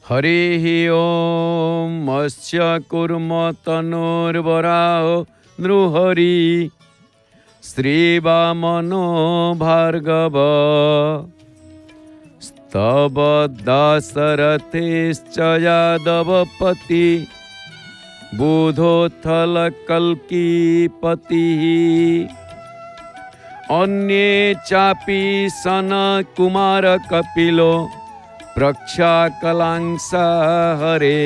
हरिः ओं मत्स्य कुर्म तनुर्वराहो नृहरि श्रीवामनो भार्गव स्तव दाशरथेश्च यादवपति बुधोत्थल कल्कीपतिः अन्ये चापि सन कुमार कपिलो प्रक्षाकलांसा हरे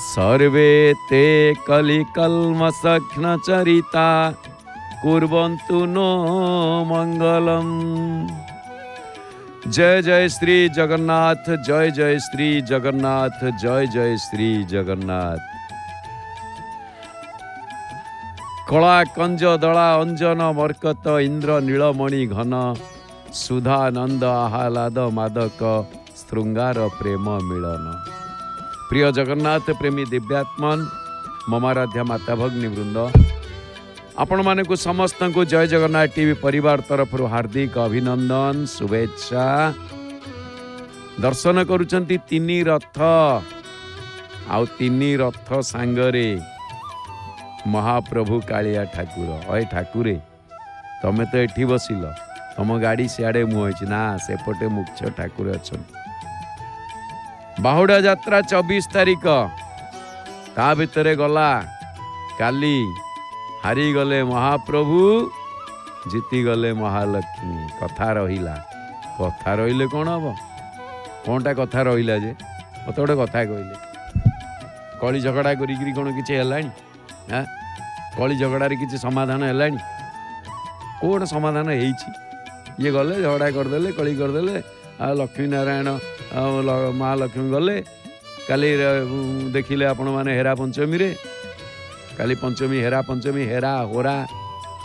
सर्वे ते कलिकल्मषघ्नचरिता कुर्वन्तु नो मंगलम। जय जय श्री जगन्नाथ, जय जय श्री जगन्नाथ, जय जय श्री जगन्नाथ। कला कंज दला अंजन मर्कत इंद्र नीलमणि घन सुधानंद आह्लाद मादक श्रृंगार प्रेम मिलन। प्रिय जगन्नाथ प्रेमी दिव्यात्मन ममाराध्या माता भगिनी वृंद आपण माने को समस्त को जय जगन्नाथ टीवी परिवार तरफ हार्दिक अभिनंदन शुभेच्छा। दर्शन करुचंती तीनी रथ आउ तीनी रथ सांगरे महाप्रभु कालिया ठाकुर। अय ठाकुरे तमे तो एठी बसिल, तम गाड़ी सियाड़े मुहैछि ना, सेपटे मुख्य ठाकुर अच्छा। बाहुड़ा यात्रा 24 तारीख ता भितरे गला काली हारी गले महाप्रभु, जीति गले महालक्ष्मी। कथा रहिला, कथा रहिले कौन हम कौनटा कथा रहिला जे मत गोटे कथा कहले कली झगड़ा करी कौन किसी है कली झगड़ार किसी समाधान है कौन समाधान ये गले झगड़ा करदे कली करदे लक्ष्मी नारायण महालक्ष्मी गले काली देखिले आपण माने हेरा पंचमी रे काली पंचमी हेरा पंचमी हेरा होरा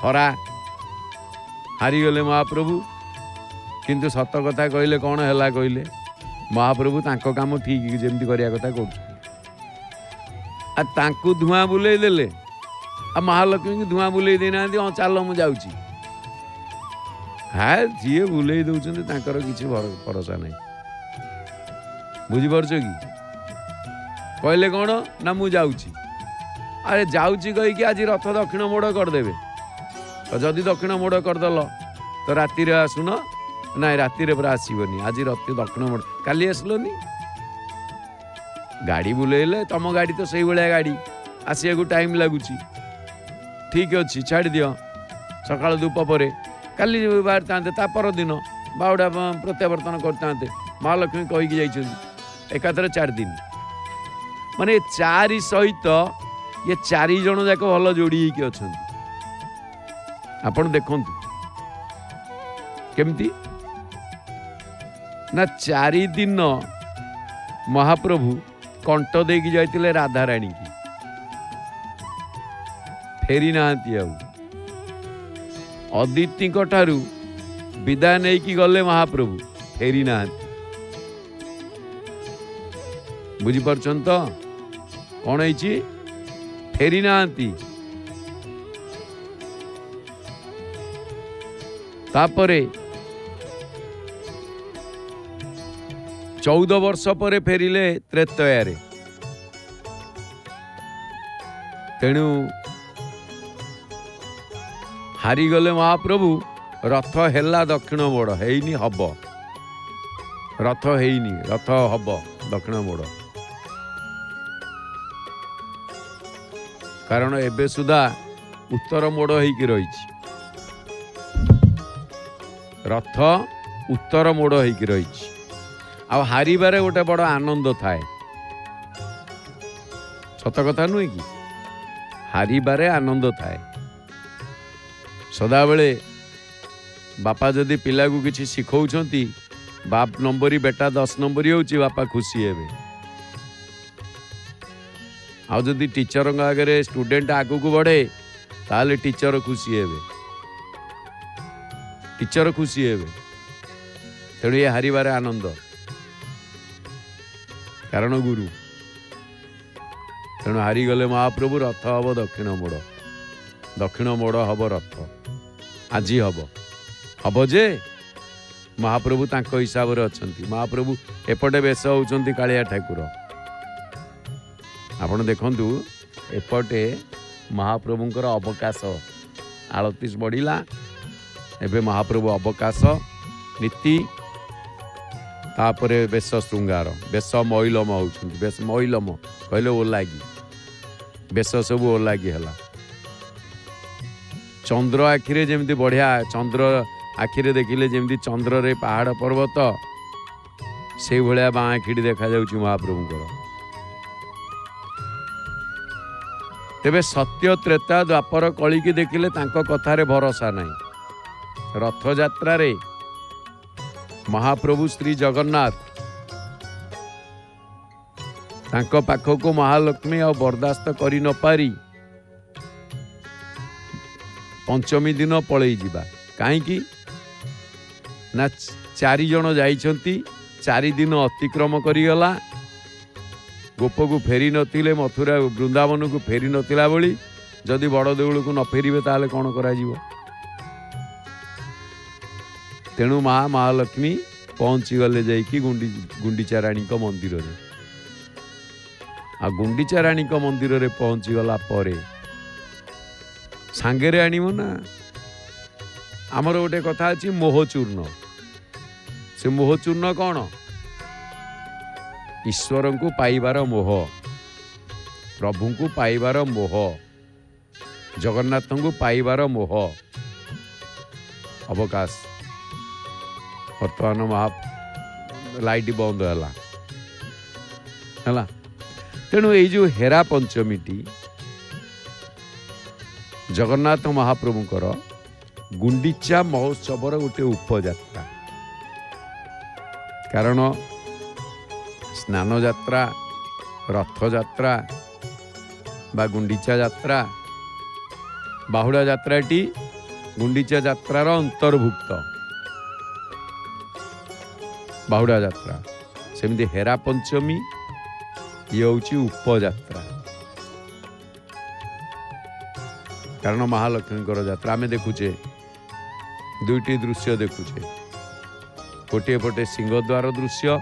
हरा हारी गले महाप्रभु। किंतु सत कथा कहले कौन है कहले महाप्रभु तांको काम ठीक जमती करिया कथा कर धुआं बुले देले आ महालक्ष्मी की धुआं बुले देना हाँ चल मु जाऊँगी हाँ जी बुले दौरान किसी भरोसा नहीं। बुझीपार कि कहले कौन ना मु जाऊँगी अरे जाऊँगी कहीकि आज रथ दक्षिण मोड़ करदेवे जदि दक्षिण मोड़ करदेल तो राति आसुन ना राति पूरा आसबनी आज रथ दक्षिण मोड़ काली आसलनी गाड़ी बुलेले तुम गाड़ी तो सही भाया गाड़ी आसिया को टाइम लगुच ठीक अच्छे छाड़ दियो सकाल धूप पर काली बाहर था पर दिन बाहुड़ा प्रत्यावर्तन करते महालक्ष्मी कहीकि जाइए एकाथरे 4 दिन माने 4 सहित ये 4 जन जाक भल जोड़ी अच्छा आपण देखु केमती ना 4 दिन महाप्रभु कंठ देकी जाइतिले राधाराणी की फेरी नाहांती अदिति ठारू विदाय नहीं कि गले महाप्रभु फेरी नाहांती। बुझीपारछन तो कौन है फेरी नाहांती। तापरे 14 वर्ष पर फेरिले त्रेतयारे तेणु हारी गले महाप्रभु। रथ हेला दक्षिण मोड़ हेनी हब रथ हेनी रथ हब दक्षिण मोड़ कारण एबे सुधा उत्तर मोड़ होइकी रही रथ उत्तर मोड़ होइकी रही आ हारिबारे गोटे बड़ आनंद थाए सत कथा नुहे कि हारिबारे आनंद थाए सदाबले बापा जदि पिला को किसी शिखौछंती बाप नंबरी बेटा 10 नंबरी होची बापा खुशी हेबे आ जदि टीचर आगे स्टूडेंट आगू को बढ़े ताले टीचर खुशी हेबे तेणु ये हारिबारे आनंद कारण गुरु तेणु हारीगले महाप्रभु रथ हम दक्षिण मोड़ हम रथ आज हम जे महाप्रभु तांको हिसाब रे अछंती। महाप्रभु एपटे बेश होउछंती कालिया ठाकुर। आपण देखंतु एपटे महाप्रभुंकर अवकाश आलतीस बढ़िला। एबे महाप्रभु अवकाश नीति तापरे बेश श्रृंगार बेश मैलम होउछंती। बेश मैलम कहले ओलागी बेश सब ओलागी हला। चंद्र आखिरे जेमती बढ़िया चंद्र आखिरे देखिले जेमती चंद्र रे पहाड़ पर्वत से भलिया बाँ आखिड़ी देखा जाउछि महाप्रभुंकर। तेबे सत्य त्रेता द्वापर कली की देखिले तांको कथारे भरोसा नहीं। रथ यात्रा रे महाप्रभु श्री जगन्नाथ तांको पाखको महालक्ष्मी आ बर्दास्त करि न पारी पंचमी दिन पलई जिबा काईकी ना 4 जण जाइछंती 4 दिन अतिक्रम करिगला। गोप को फेरी नथिले मथुरा वृंदावन को फेरी नथिला बळी जदि बड़ देउल को न फेरिबे ताले कोन करा जीवो। तेणु महालक्ष्मी पहुँची गले जाइकी गुंडीचा राणी को मंदिर रे। आ गुंडीचा राणी को मंदिर रे पहुँची गला परे सांगेरे आनिमो ना। आमर गोटे कथा अछि मोहचूर्ण। से मोहचूर्ण कौन? ईश्वर को पाइबार मोह, प्रभु को पाइबार मोह, जगन्नाथ को पाइबार मोह। अवकाश बर्तमान महा लाइट बंद है। तेणु ये जो हेरा पंचमीटी जगन्नाथ महाप्रभुंकर गुंडीचा महोत्सवर गोटे उपयात्रा। कारण स्नान यात्रा रथ यात्रा बा गुंडीचा यात्रा बाहुड़ा यात्राटी गुंडीचा यात्रार अंतर्भुक्त बाहुड़ा यात्रा। सेमती हेरा पंचमी ये हूँ उपयात्रा। कारण महालक्ष्मी यात्रा आम देखुचे दुईटी दृश्य देखुचे। गोटे पटे सिंहद्वार दृश्य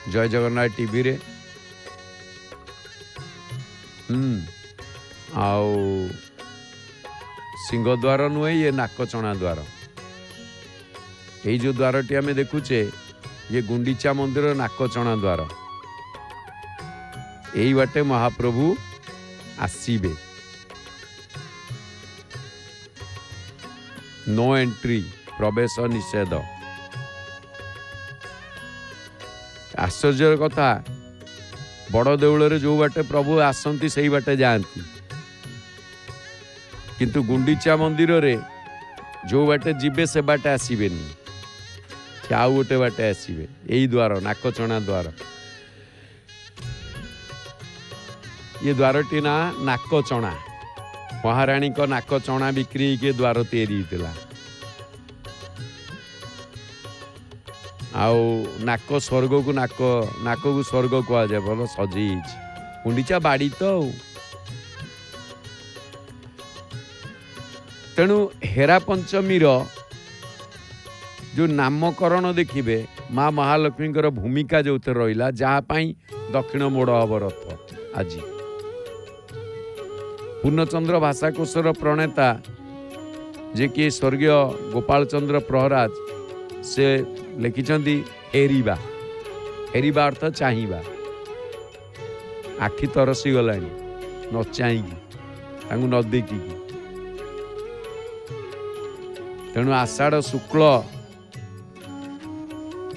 जय जगन्नाथ टीवी रे आउ सिंहद्वार नुहे ये नाकचଣା द्वार। ये जो द्वारटी आम देखुचे ये गुंडीचा मंदिर नाकचଣା द्वार। यही बाटे महाप्रभु आसीबे। नो एंट्री प्रवेश निषेध। आश्चर्य कथा बड़ देउल रे जो बाटे प्रभु आसंती सही बाटे जाती किंतु गुंडीचा मंदिर रे जो बाटे जीवे से बाटे आसीबेनी। आउ गोटे बाटे आसीबे यही द्वार नाकचଣା द्वार। ये द्वारटी ना नाकचଣା महाराणी को नाकचଣା बिक्री के द्वार तैयारी होता। आउ नाक स्वर्ग को नाक को स्वर्ग कह जाए भल सजी गुंडीचा बाड़ी तो। तेणु हेरा पंचमी जो नामकरण देखिए माँ महालक्ष्मी भूमिका जो रहा जहाँपाई दक्षिण मोड़ हम रथ। आज पूर्णचंद्र भाषाकोशर प्रणेता जे कि स्वर्गीय गोपाल चंद्र प्रहराज से लिखिछंती हेरिबा। हेरिबा अर्थ चाहिबा। आखि तरसी गलानी न चाहिकी तांगु न देखिकी। तेणु आषाढ़ शुक्ल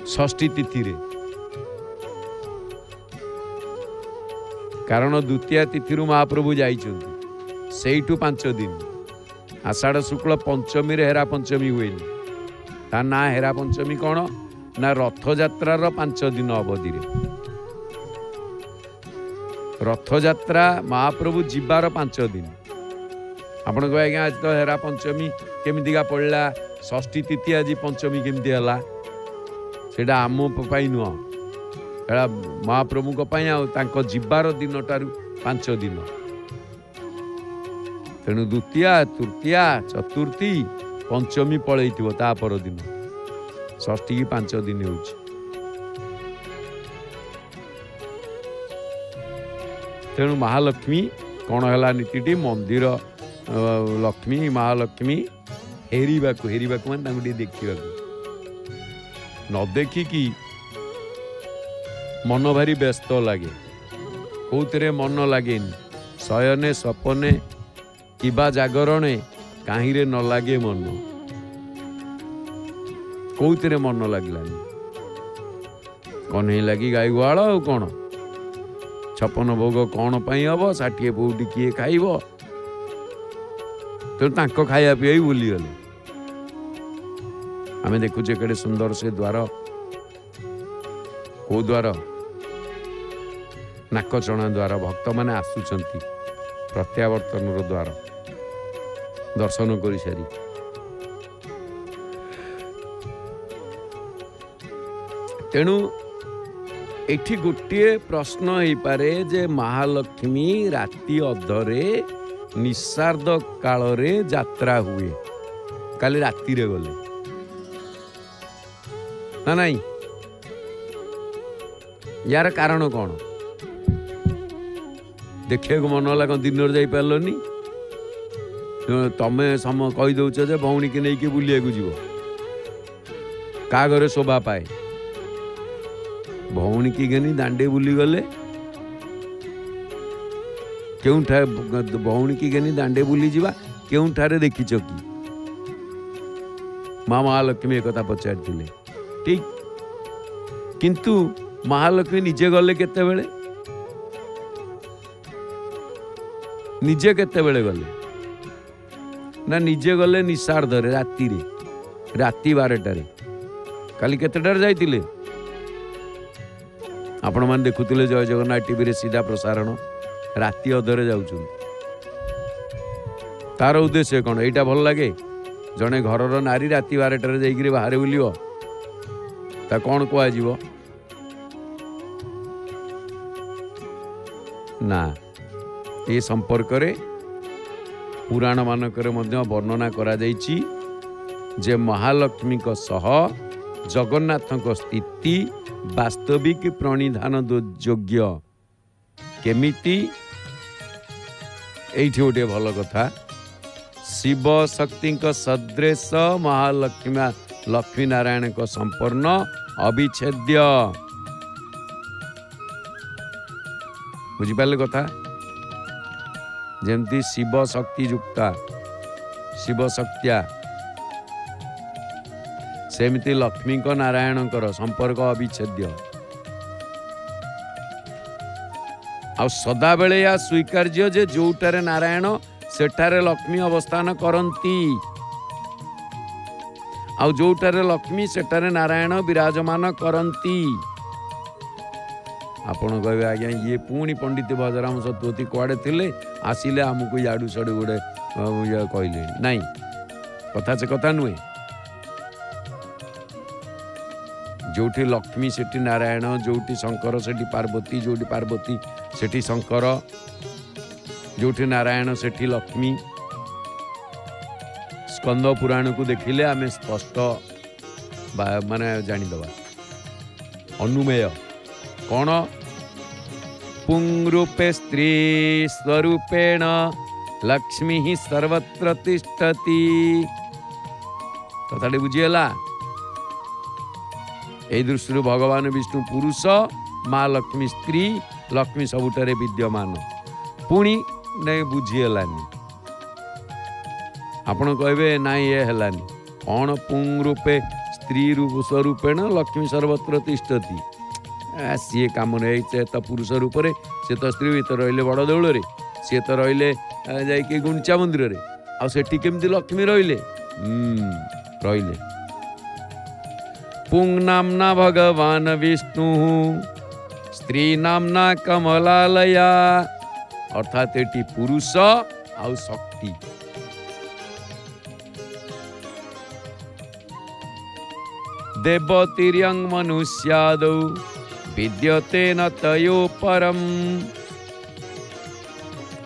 षष्ठी तिथि रे कारण द्वितीय तिथि महाप्रभु जाइछंती सेठू 5 दिन। आषाढ़ शुक्ल पंचमी रे हेरा पंचमी हुएनी। ता ना हेरा पंचमी कौन ना रथ यात्रार 5 दिन अवधि रे। रथ यात्रा महाप्रभु जीवार 5 दिन। आपण कह आज्ञा आज तो हेरा पंचमी केमितिका पड़ला षष्ठी तिथि आज पंचमी केमिति हला सेटा आम पाई नुह एटा महाप्रभु को जीवार दिन टारू 5 दिन। तेणु द्वितीया तृतीया चतुर्थी पंचमी पलैथिबो ता पर दिन षष्ठी की 5 दिन होउछि। तेणु महालक्ष्मी कौन है नीति मंदिर लक्ष्मी महालक्ष्मी हेरिबाकू माने देखा न देखिकी मन भारी व्यस्त लगे कौतरे मन लगे शयने सपने किबा जागरणे कहीं न लगे मन कौतरे मन लगलानी कन्हई लगी गाई गुआल आ कौन 56 भोग कौन पाई हम 60 पौटी किए खाइब तो तांको खाया पीई भूली गले। आमे देखुचे केड़े सुंदर से द्वार को द्वार नाकचणा द्वार भक्त माने आसुचंती प्रत्यावर्तन द्वार दर्शन कर सारी तेणु एठी गोटे प्रश्न हो पारे जे महालक्ष्मी राति अधरे निस्सार्ध काल रे यात्रा हुए काली राति रे गले ना नहीं यार कारण कौन देखिए मन है दिन जा पार्लनी तमें सम कही दौच जे भौणी की नहीं बुलिया जीव क्या घरे शोभा पाए भौणी की घेनी दांडे बुली गले क्यों भौणी की घेनी दांडे बुली जीवा क्यों ठारे देखिच कि माँ महालक्ष्मी एक पचार ठीक किंतु महालक्ष्मी निजे गले केते बेले निजे केते बेले गले ना निजे गले निशार्ध राति राति 12टारे काली केतेटारे जाइतिले आपण मैंने देखुले जय जगन्नाथ टीवी रे सीधा प्रसारण राति अधरे जाउछन तार उद्देश्य कौन एटा भल लगे जड़े घर नारी राति 12टारे जाइकरी बाहर बुलियो ता कौन कुआ जीवो ना ये संपर्क रे पुराण मानकरे मध्य वर्णना करा जाइछि जे महालक्ष्मी को सह जगन्नाथ को स्थिति वास्तविक प्रणिधान योग्य केमिति एठी गोटे भल कथा शिव शक्ति सदृश महालक्ष्मी लक्ष्मी नारायण को संपूर्ण अविच्छेद्य बुझिपारे कथा जेमती शिव शक्ति युक्ता शिव शक्तिया सेमती लक्ष्मी को नारायण संपर्क अविच्छेद्य आ सदा बेले या स्वीकार्य जे जोटारे नारायण सेठारे लक्ष्मी अवस्थान करती आ जोटारे लक्ष्मी सेठारे नारायण विराजमान करती। आपण कहे आज्ञा ये पुणी पंडित भजराम सतपथी कुआड़े थिले आसिले आमको याडू साडू गोटे कहले नाई कथा से कथा नुहे जोठी लक्ष्मी सेठी नारायण जोठी शंकर सेठी पार्वती जोठी पार्वती सेठी शंकर जोठी नारायण सेठी लक्ष्मी स्कंद पुराण को देखिले आमे स्पष्ट माने जानिदबा अनुमेय कौन पुंरूपे स्त्री स्वरूपेण लक्ष्मी ही सर्वत्र तिष्ठति कथाटी बुझीगला। ए दृष्टि भगवान विष्णु पुरुष माँ लक्ष्मी स्त्री लक्ष्मी सबुठारे विद्यमान पुणी नहीं बुझीगलानी आपण कहे ना ये हेलानी कौन पुंग रूपे स्त्री रूप स्वरूपेण लक्ष्मी सर्वत्र तिष्ठति सी कम नहीं तो पुरुष रूप से सी तो स्त्री तो रहिले बड़ देउल सी तो रहिले जाइए गुंडीचा मंदिर रे आ सेठी केमती लक्ष्मी रहिले रहिले पुंग नामना भगवान विष्णु स्त्री नामना कमलालया अर्थात एटी पुरुष आउ शक्ति देवतीर्यंग मनुष्यादौ विद्यते न तयो परम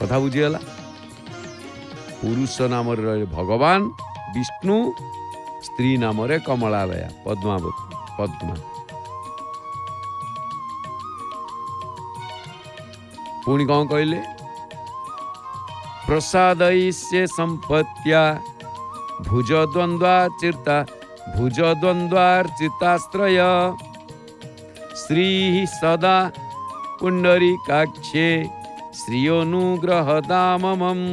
कथा बुझीगला पुरुष नाम रहे भगवान विष्णु स्त्री नाम रे कमलालया पद्मावती पद्मा। पुणी कौन कहले प्रसादयिष्ये संपत्त्या भुजद्वन्द्वार्चितास्त्रय श्री सदा पुंडरीकाक्षे श्रियोनुग्रहदाममम्।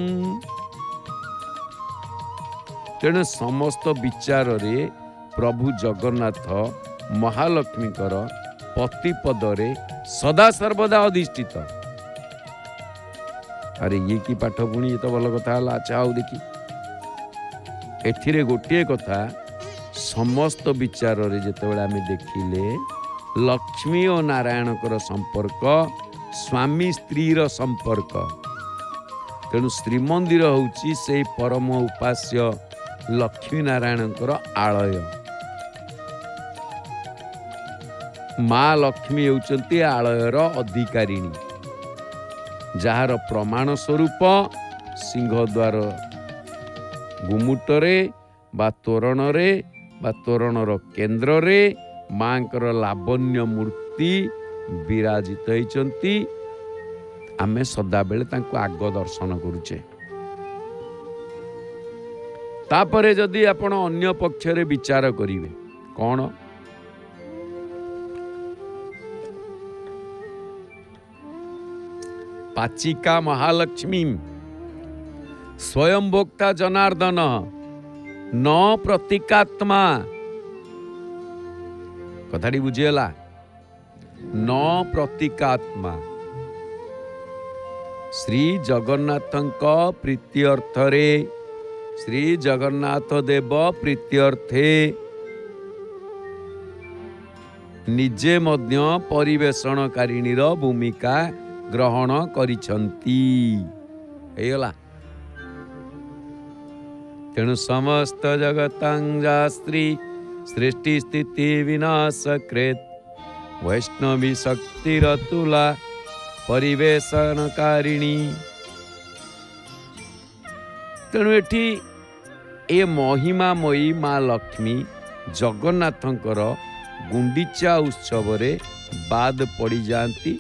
तेणु समस्त विचार रे प्रभु जगन्नाथ महालक्ष्मीकर पतिपदरे सदा सर्वदा अधिष्ठित। अरे ये की पाठ पुणी ये तो भल कथा। अच्छा आओ देखी एथिरे गोटे कथा समस्त विचार रे जेतेबेले आमे देखिले लक्ष्मी और नारायण कर संपर्क स्वामी स्त्री रो संपर्क। तेणु श्रीमंदिर होउची से परम उपास्य लक्ष्मी नारायण आलय। माँ लक्ष्मी होउचंती आलयर अधिकारिणी जार प्रमाण स्वरूप सिंहद्वार गुमुटरे बा तोरणरे बा तोरणर केन्द्ରରେ मांकर लावण्य मूर्ति विराजित होइचंती। आमे सदा बेले तांको आग दर्शन करूचे। तापरे जदि आपण अन्य पक्षरे विचार करिवे कौन पाचिका महालक्ष्मी स्वयं भोक्ता जनार्दन न प्रतीकात्मा। कथाटी बुझीगला न प्रतीकात्मा। श्री जगन्नाथंक प्रीत्यर्थरे श्री जगन्नाथ देव प्रीत्यर्थे निजे मध्य परिवेशनकारिणीर भूमिका ग्रहण करिछंती। हेगला तेणु समस्त जगतांजा स्त्री सृष्टि स्थिति विनाश कृत वैष्णवी शक्तिरतुला परिवेशनकारिणी। तेणु एठी ए महिमामयी माँ लक्ष्मी जगन्नाथंकर गुंडीचा उत्सव रे बाद पड़ी जाती।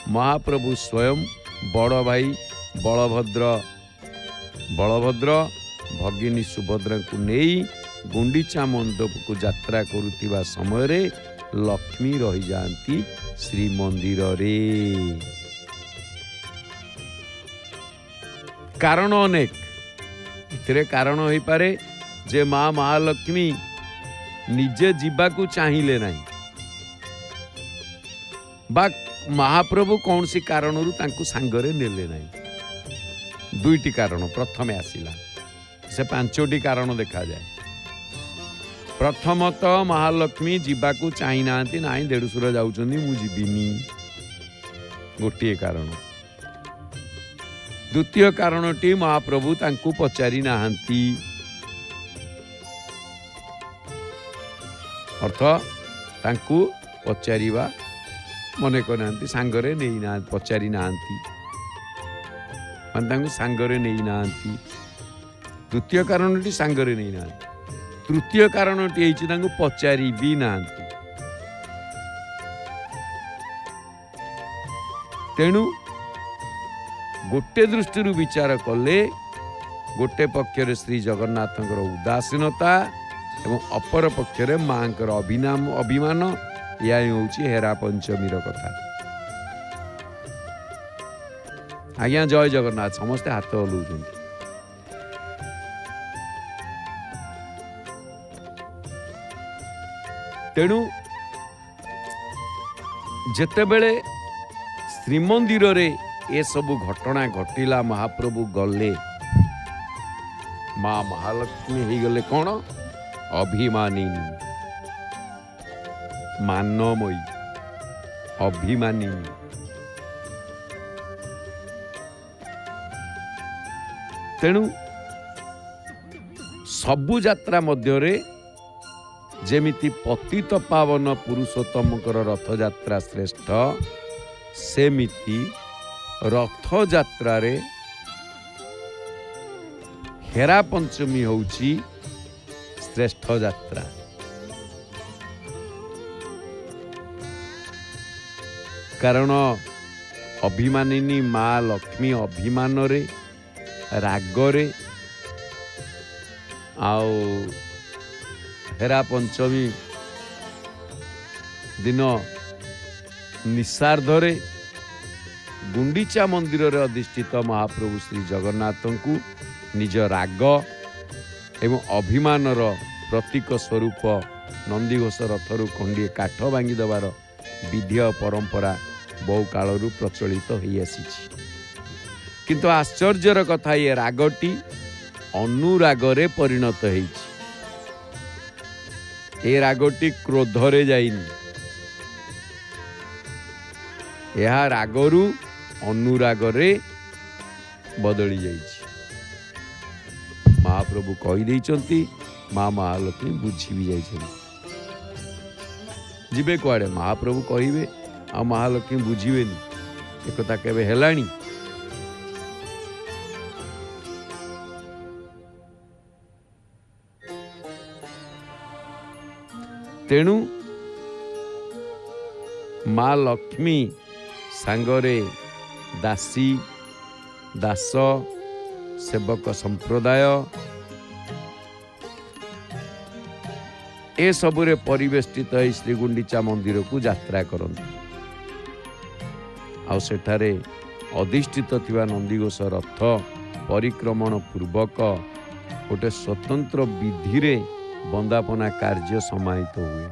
महाप्रभु स्वयं बड़ भाई बलभद्र भगिनी सुभद्रा को नहीं गुंडीचा मंडप को यात्रा करुवा समय रे लक्ष्मी रही जाती श्रीमंदिर रे। कारण अनेक इतरे कारण हो पारे जे माँ महालक्ष्मी निजे जीवाकू चाहिए नहीं बा महाप्रभु कौन सी कारणरू तांकू सांगरे नेले नहीं। दुईटी कारण प्रथमे आसिला से पांचोटी कारण देखा जाए। प्रथमतः महालक्ष्मी जीवाकू चाही नांती नाही देढुसुर जाउचंदी मु जीविनी गोटिए कारण। द्वितीय कारणटी महाप्रभु तांकू पचारि नाहांती अर्थ तांकू पचारिबा मने करनांती सांगरे नेई ना पचारि नाहांती मान तांकू सांगरे नेई नाहांती। द्वितीय कारणटी सांगरे नेई नाहांती। तृतीय कारणटी एइछि तांकू पचारि भी नाहांती। तेणु गोटे दृष्टि विचार कले गोटे पक्षरे श्री जगन्नाथंकर उदासीनता एवं अपर पक्षरे मांकर अभिमान या होची हेरा पंचमीर कथा। आज्ञा जय जगन्नाथ समस्ते हाथ हलौछन। तेणु जेतेबेले श्रीमंदिर रे ए सबु घटना घटिला महाप्रभु गले माँ महालक्ष्मी ही गले कौन अभिमानी मानमयी अभिमानी। तेणु सबु यात्रा मध्यरे जेमिति पतित पावन पुरुषोत्तमकर रथ यात्रा श्रेष्ठ सेमिति रथ यात्रा रे हेरा पंचमी होउची ଶ୍ରେଷ୍ଠ ଯାତ୍ରା। କାରଣ ଅଭିମାନିନୀ ମା ଲକ୍ଷ୍ମୀ ଅଭିମାନରେ ରାଗରେ ଆଉ ହେରା ପଞ୍ଚମୀ ଦିନ ନିଶାର୍ଦ୍ଧରେ ଗୁଣ୍ଡିଚା ମନ୍ଦିରରେ ଅଧିଷ୍ଠିତ ମହାପ୍ରଭୁ ଶ୍ରୀ ଜଗନ୍ନାଥଙ୍କୁ ନିଜ ରାଗ ଏବଂ ଅଭିମାନର ପ୍ରତୀକ ସ୍ୱରୂପ ନନ୍ଦିଘୋଷ ରଥରୁ ଖଣ୍ଡିଏ କାଠ ଭାଙ୍ଗି ଦେବାର ବିଧି ଓ ପରମ୍ପରା ବହୁ କାଳରୁ ପ୍ରଚଳିତ ହୋଇଆସିଛି। କିନ୍ତୁ ଆଶ୍ଚର୍ଯ୍ୟର କଥା, ଏ ରାଗଟି ଅନୁରାଗରେ ପରିଣତ ହେଇଛି। ଏ ରାଗଟି କ୍ରୋଧରେ ଯାଇନି, ଏହା ରାଗରୁ ଅନୁରାଗରେ ବଦଳି ଯାଇଛି। ମହାପ୍ରଭୁ କହିଦେଇଛନ୍ତି, ମା ମହାଲକ୍ଷ୍ମୀ ବୁଝି ବି ଯାଇଛନ୍ତି। ଯିବେ କୁଆଡ଼େ? ମହାପ୍ରଭୁ କହିବେ ଆଉ ମହାଲକ୍ଷ୍ମୀ ବୁଝିବେନି, ଏକଥା କେବେ ହେଲାଣି? ତେଣୁ ମା ଲକ୍ଷ୍ମୀ ସାଙ୍ଗରେ ଦାସୀ ଦାସ ସେବକ ସମ୍ପ୍ରଦାୟ ଏସବୁରେ ପରିବେଷ୍ଟିତ ହୋଇ ଶ୍ରୀଗୁଣ୍ଡିଚା ମନ୍ଦିରକୁ ଯାତ୍ରା କରନ୍ତି। ଆଉ ସେଠାରେ ଅଧିଷ୍ଠିତ ଥିବା ନନ୍ଦିଘୋଷ ରଥ ପରିକ୍ରମଣ ପୂର୍ବକ ଗୋଟେ ସ୍ୱତନ୍ତ୍ର ବିଧିରେ ବନ୍ଦାପନା କାର୍ଯ୍ୟ ସମାହିତ ହୁଏ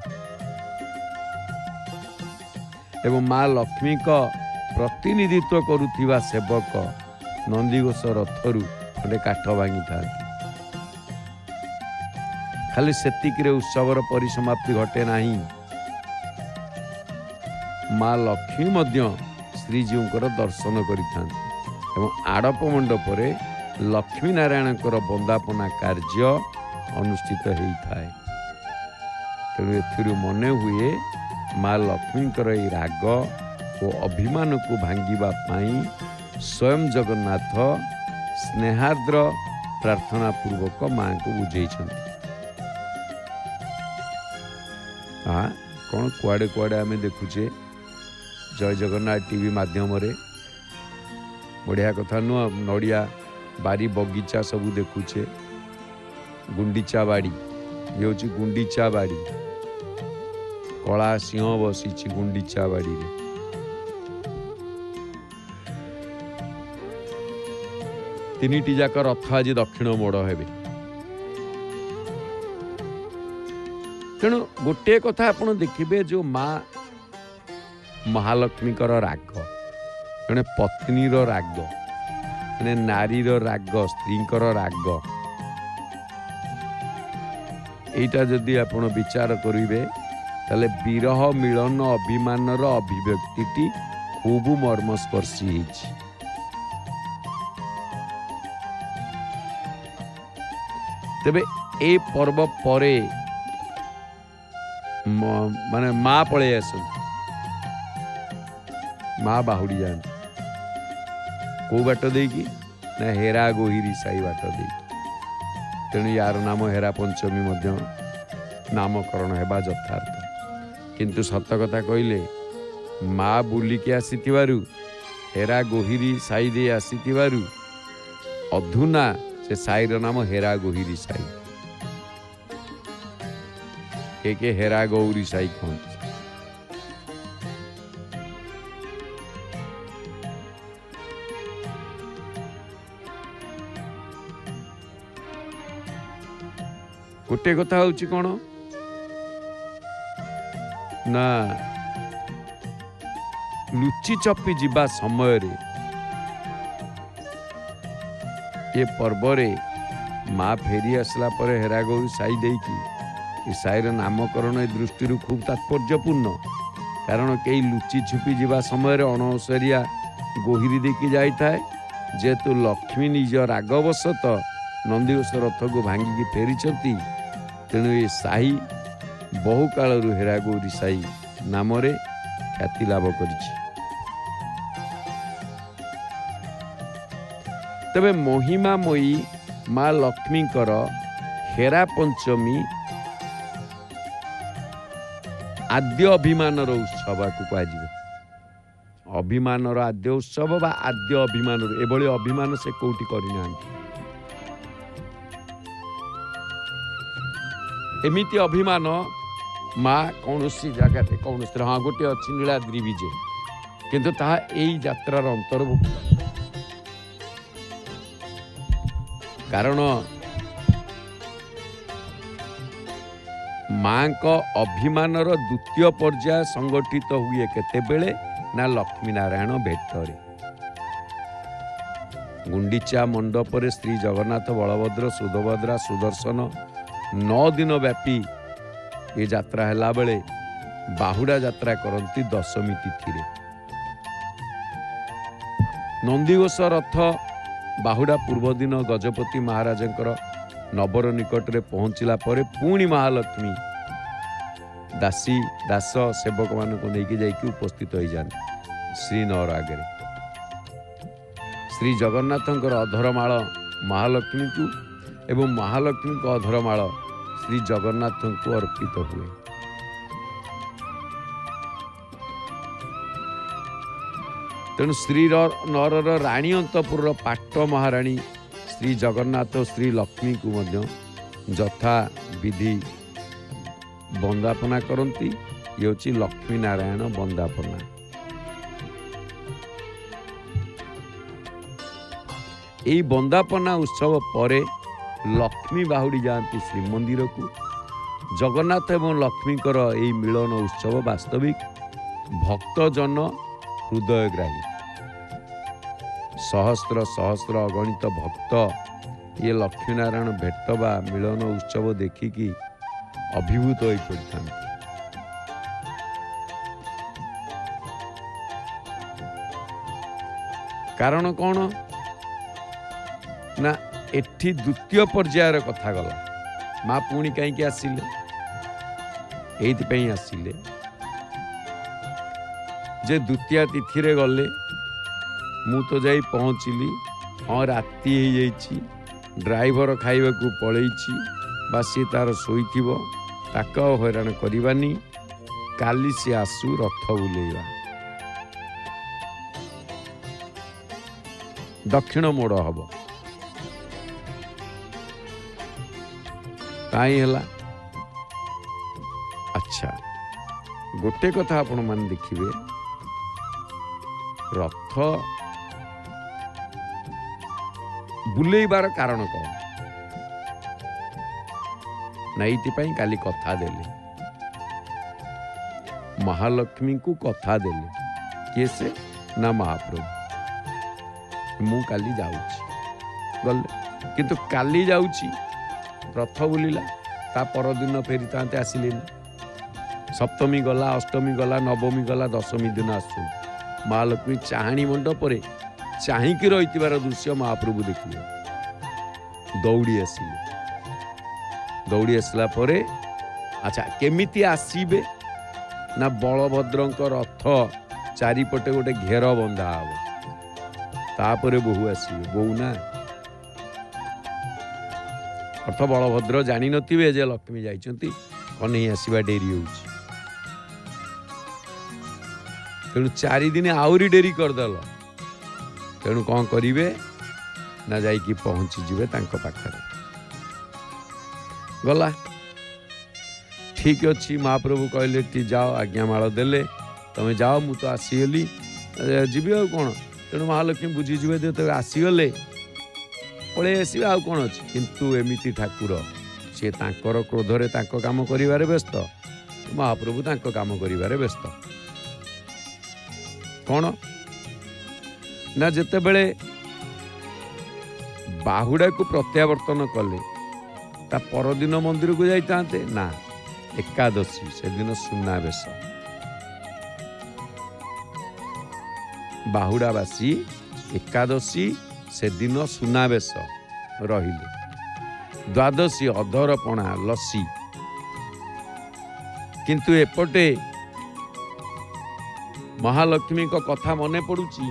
ଏବଂ ମା ଲକ୍ଷ୍ମୀଙ୍କ ପ୍ରତିନିଧିତ୍ୱ କରୁଥିବା ସେବକ ନନ୍ଦିଘୋଷ ରଥରୁ ଖଣ୍ଡେ କାଠ ଭାଙ୍ଗିଥାନ୍ତି। ଖାଲି ସେତିକିରେ ଉତ୍ସବର ପରିସମାପ୍ତି ଘଟେ ନାହିଁ, ମା ଲକ୍ଷ୍ମୀ ମଧ୍ୟ ଶ୍ରୀଜୀଉଙ୍କର ଦର୍ଶନ କରିଥାନ୍ତି ଏବଂ ଆଡ଼ପ ମଣ୍ଡପରେ ଲକ୍ଷ୍ମୀ ନାରାୟଣଙ୍କର ବନ୍ଦାପନା କାର୍ଯ୍ୟ ଅନୁଷ୍ଠିତ ହୋଇଥାଏ। ତେଣୁ ଏଥିରୁ ମନେ ହୁଏ ମା ଲକ୍ଷ୍ମୀଙ୍କର ଏହି ରାଗ ଓ ଅଭିମାନକୁ ଭାଙ୍ଗିବା ପାଇଁ ସ୍ୱୟଂ ଜଗନ୍ନାଥ ସ୍ନେହାର୍ଦ୍ର ପ୍ରାର୍ଥନା ପୂର୍ବକ ମାଙ୍କୁ ବୁଝେଇଛନ୍ତି। କ'ଣ କୁଆଡ଼େ କୁଆଡ଼େ ଆମେ ଦେଖୁଛେ ଜୟ ଜଗନ୍ନାଥ ଟିଭି ମାଧ୍ୟମରେ, ବଢ଼ିଆ କଥା ନୁହଁ? ନଡ଼ିଆ ବାରି ବଗିଚା ସବୁ ଦେଖୁଛେ। ଗୁଣ୍ଡିଚା ବାଡ଼ି, ଇଏ ହେଉଛି ଗୁଣ୍ଡିଚା ବାଡ଼ି। କଳା ସିଂହ ବସିଛି ଗୁଣ୍ଡିଚା ବାଡ଼ିରେ। ତିନିଟି ଯାକ ରଥ ଆଜି ଦକ୍ଷିଣ ମୋଡ଼ ହେବେ। ତେଣୁ ଗୋଟିଏ କଥା ଆପଣ ଦେଖିବେ, ଯେଉଁ ମା ମହାଲକ୍ଷ୍ମୀଙ୍କର ରାଗ, ଜଣେ ପତ୍ନୀର ରାଗ, ଜଣେ ନାରୀର ରାଗ, ସ୍ତ୍ରୀଙ୍କର ରାଗ, এইটা যদি ଆପଣ ବିଚାର କରିବେ ତାହେଲେ ବିରହ ମିଳନ ଅଭିମାନର ଅଭିବ୍ୟକ୍ତିଟି ଖୁବ ମର୍ମସ୍ପର୍ଶୀ ହେଇଛି। ତେବେ এই ପର୍ବ ପରେ ମାନେ ମା ପଳେଇ ଆସନ୍ତି, ମା ବାହୁଡ଼ି ଯାଆନ୍ତି। କୋଉ ବାଟ ଦେଇକି? ନା ହେରା ଗୋହିରୀ ସାହି ବାଟ ଦେଇକି। ତେଣୁ ୟାର ନାମ ହେରା ପଞ୍ଚମୀ ମଧ୍ୟ ନାମକରଣ ହେବା ଯଥାର୍ଥ। କିନ୍ତୁ ସତ କଥା କହିଲେ, ମା ବୁଲିକି ଆସିଥିବାରୁ, ହେରା ଗୋହିରୀ ସାହି ଦେଇ ଆସିଥିବାରୁ ଅଧୁନା ସେ ସାହିର ନାମ ହେରା ଗୋହିରୀ ସାହି, କେ ହେରା ଗୌରୀ ସାହି କହନ୍ତି। ଗୋଟେ କଥା ହଉଛି କ'ଣ ନା, ଲୁଚି ଚପି ଯିବା ସମୟରେ ଏ ପର୍ବରେ ମା ଫେରି ଆସିଲା ପରେ ହେରା ଗୌରୀ ସାହି ଦେଇକି ଏ ସାହିର ନାମକରଣ ଏ ଦୃଷ୍ଟିରୁ ଖୁବ୍ ତାତ୍ପର୍ଯ୍ୟପୂର୍ଣ୍ଣ। କାରଣ କେହି ଲୁଚି ଛୁପି ଯିବା ସମୟରେ ଅଣଓସାରିଆ ଗୋହିରୀ ଦେଇକି ଯାଇଥାଏ। ଯେହେତୁ ଲକ୍ଷ୍ମୀ ନିଜ ରାଗବଶତଃ ନନ୍ଦିଘୋଷ ରଥକୁ ଭାଙ୍ଗିକି ଫେରିଛନ୍ତି, ତେଣୁ ଏ ସାହି ବହୁ କାଳରୁ ହେରା ଗୌରୀ ସାହି ନାମରେ ଖ୍ୟାତି ଲାଭ କରିଛି। ତେବେ ମହିମାମୟୀ ମା ଲକ୍ଷ୍ମୀଙ୍କର ଖେରା ପଞ୍ଚମୀ ଆଦ୍ୟ ଅଭିମାନର ଉତ୍ସବକୁ କୁହାଯିବ। ଅଭିମାନର ଆଦ୍ୟ ଉତ୍ସବ ବା ଆଦ୍ୟ ଅଭିମାନର, ଏଭଳି ଅଭିମାନ ସେ କୋଉଠି କରିନାହାନ୍ତି। ଏମିତି ଅଭିମାନ ମା କୌଣସି ଜାଗାରେ କୌଣସି, ହଁ ଗୋଟିଏ ଅଛି ନୀଳାଦ୍ରି ବିଜେ, କିନ୍ତୁ ତାହା ଏଇ ଯାତ୍ରାର ଅନ୍ତର୍ଭୁକ୍ତ। କାରଣ ମାଙ୍କ ଅଭିମାନର ଦ୍ୱିତୀୟ ପର୍ଯ୍ୟାୟ ସଂଗଠିତ ହୁଏ କେତେବେଳେ ନା ଲକ୍ଷ୍ମୀ ନାରାୟଣ ଭେଟରେ। ଗୁଣ୍ଡିଚା ମଣ୍ଡପରେ ଶ୍ରୀ ଜଗନ୍ନାଥ, ବଳଭଦ୍ର, ସୁଭଦ୍ରା, ସୁଦର୍ଶନ 9 ଦିନ ବ୍ୟାପୀ ଏ ଯାତ୍ରା ହେଲା ବେଳେ ବାହୁଡ଼ା ଯାତ୍ରା କରନ୍ତି ଦଶମୀ ତିଥିରେ। ନନ୍ଦିଘୋଷ ରଥ ବାହୁଡ଼ା ପୂର୍ବ ଦିନ ଗଜପତି ମହାରାଜଙ୍କର ନବର ନିକଟରେ ପହଞ୍ଚିଲା ପରେ ପୁଣି ମହାଲକ୍ଷ୍ମୀ ଦାସ ସେବକମାନଙ୍କୁ ନେଇକି ଯାଇକି ଉପସ୍ଥିତ ହୋଇଯାନ୍ତି ଶ୍ରୀନଅର ଆଗରେ। ଶ୍ରୀ ଜଗନ୍ନାଥଙ୍କର ଅଧରମାଳ ମହାଲକ୍ଷ୍ମୀଙ୍କୁ ଏବଂ ମହାଲକ୍ଷ୍ମୀଙ୍କ ଅଧରମାଳ ଶ୍ରୀ ଜଗନ୍ନାଥଙ୍କୁ ଅର୍ପିତ ହୁଏ। ତେଣୁ ଶ୍ରୀନଅରର ରାଣୀ ଅନ୍ତପୁରର ପାଟ ମହାରାଣୀ ଶ୍ରୀ ଜଗନ୍ନାଥ ଓ ଶ୍ରୀ ଲକ୍ଷ୍ମୀଙ୍କୁ ମଧ୍ୟ ଯଥା ବିଧି ବନ୍ଦାପନା କରନ୍ତି। ଇଏ ହେଉଛି ଲକ୍ଷ୍ମୀ ନାରାୟଣ ବନ୍ଦାପନା। ଏହି ବନ୍ଦାପନା ଉତ୍ସବ ପରେ ଲକ୍ଷ୍ମୀ ବାହୁଡ଼ି ଯାଆନ୍ତି ଶ୍ରୀମନ୍ଦିରକୁ। ଜଗନ୍ନାଥ ଏବଂ ଲକ୍ଷ୍ମୀଙ୍କର ଏହି ମିଳନ ଉତ୍ସବ ବାସ୍ତବିକ ଭକ୍ତଜନ ହୃଦୟଗ୍ରାହୀ। ସହସ୍ର ସହସ୍ର ଅଗଣିତ ଭକ୍ତ ଇଏ ଲକ୍ଷ୍ମୀନାରାୟଣ ଭେଟ ବା ମିଳନ ଉତ୍ସବ ଦେଖିକି ଅଭିଭୂତ ହୋଇପଡ଼ିଥାନ୍ତି। କାରଣ କ'ଣ ନା ଏଠି ଦ୍ୱିତୀୟ ପର୍ଯ୍ୟାୟର କଥା ଗଲା। ମା ପୁଣି କାହିଁକି ଆସିଲେ? ଏଇଥିପାଇଁ ଆସିଲେ ଯେ ଦ୍ୱିତୀୟା ତିଥିରେ ଗଲେ ମୁଁ ତ ଯାଇ ପହଞ୍ଚିଲି, ହଁ ରାତି ହେଇଯାଇଛି, ଡ୍ରାଇଭର ଖାଇବାକୁ ପଳେଇଛି ବା ସିଏ ତାର ଶୋଇଥିବ, ତାକୁ ଆଉ ହଇରାଣ କରିବାନି, କାଲି ସିଏ ଆସୁ ରଥ ବୁଲେଇବା। ଦକ୍ଷିଣ ମୋଡ଼ ହବ। କାହିଁ ହେଲା? ଆଚ୍ଛା, ଗୋଟେ କଥା ଆପଣମାନେ ଦେଖିବେ, ରଥ ବୁଲେଇବାର କାରଣ କ'ଣ? ନା ଏଇଥିପାଇଁ କାଲି କଥା ଦେଲେ, ମହାଲକ୍ଷ୍ମୀଙ୍କୁ କଥା ଦେଲେ। କିଏ ସେ? ନା ମହାପ୍ରଭୁ। ମୁଁ କାଲି ଯାଉଛି ଗଲେ, କିନ୍ତୁ କାଲି ଯାଉଛି ରଥ ବୁଲିଲା, ତା ପରଦିନ ଫେରିଥାନ୍ତେ, ଆସିଲେନି। ସପ୍ତମୀ ଗଲା, ଅଷ୍ଟମୀ ଗଲା, ନବମୀ ଗଲା, ଦଶମୀ ଦିନ ଆସୁଛନ୍ତି। ମହାଲକ୍ଷ୍ମୀ ଚାହାଣୀ ମଣ୍ଡପରେ ଚାହିଁକି ରହିଥିବାର ଦୃଶ୍ୟ ମହାପ୍ରଭୁ ଦେଖିଲେ। ଦୌଡ଼ି ଆସିଲେ। ଦୌଡ଼ି ଆସିଲା ପରେ ଆଚ୍ଛା କେମିତି ଆସିବେ? ନା ବଳଭଦ୍ରଙ୍କ ରଥ ଚାରିପଟେ ଗୋଟେ ଘେର ବନ୍ଧା ହବ, ତାପରେ ବୋହୂ ଆସିବେ। ବୋହୂ ନା ଅର୍ଥ ବଳଭଦ୍ର ଜାଣିନଥିବେ ଯେ ଲକ୍ଷ୍ମୀ ଯାଇଛନ୍ତି, କହ୍ନେଇ ଆସିବା ଡେରି ହେଉଛି। ତେଣୁ 4 ଦିନ ଆହୁରି ଡେରି କରିଦେଲ। ତେଣୁ କ'ଣ କରିବେ ନା ଯାଇକି ପହଞ୍ଚିଯିବେ ତାଙ୍କ ପାଖରେ। ଗଲା, ଠିକ୍ ଅଛି। ମହାପ୍ରଭୁ କହିଲେ ଯାଅ, ଆଜ୍ଞାମାଳ ଦେଲେ, ତମେ ଯାଅ, ମୁଁ ତ ଆସିଗଲି, ଯିବି ଆଉ କ'ଣ। ତେଣୁ ମହାଲକ୍ଷ୍ମୀ ବୁଝିଯିବେ ଯେ ତେବେ ଆସିଗଲେ ପଳେଇ ଆସିବେ, ଆଉ କ'ଣ ଅଛି। କିନ୍ତୁ ଏମିତି ଠାକୁର, ସିଏ ତାଙ୍କର କ୍ରୋଧରେ ତାଙ୍କ କାମ କରିବାରେ ବ୍ୟସ୍ତ, ମହାପ୍ରଭୁ ତାଙ୍କ କାମ କରିବାରେ ବ୍ୟସ୍ତ। କ'ଣ ନା ଯେତେବେଳେ ବାହୁଡ଼ାକୁ ପ୍ରତ୍ୟାବର୍ତ୍ତନ କଲେ, ତା ପରଦିନ ମନ୍ଦିରକୁ ଯାଇଥାନ୍ତେ ନା, ଏକାଦଶୀ ସେଦିନ ସୁନାବେଶ। ବାହୁଡ଼ାବାସୀ ଏକାଦଶୀ ସେଦିନ ସୁନାବେଶ ରହିଲେ। ଦ୍ୱାଦଶୀ ଅଧରପଣା ଲସି। କିନ୍ତୁ ଏପଟେ ମହାଲକ୍ଷ୍ମୀଙ୍କ କଥା ମନେ ପଡ଼ୁଛି,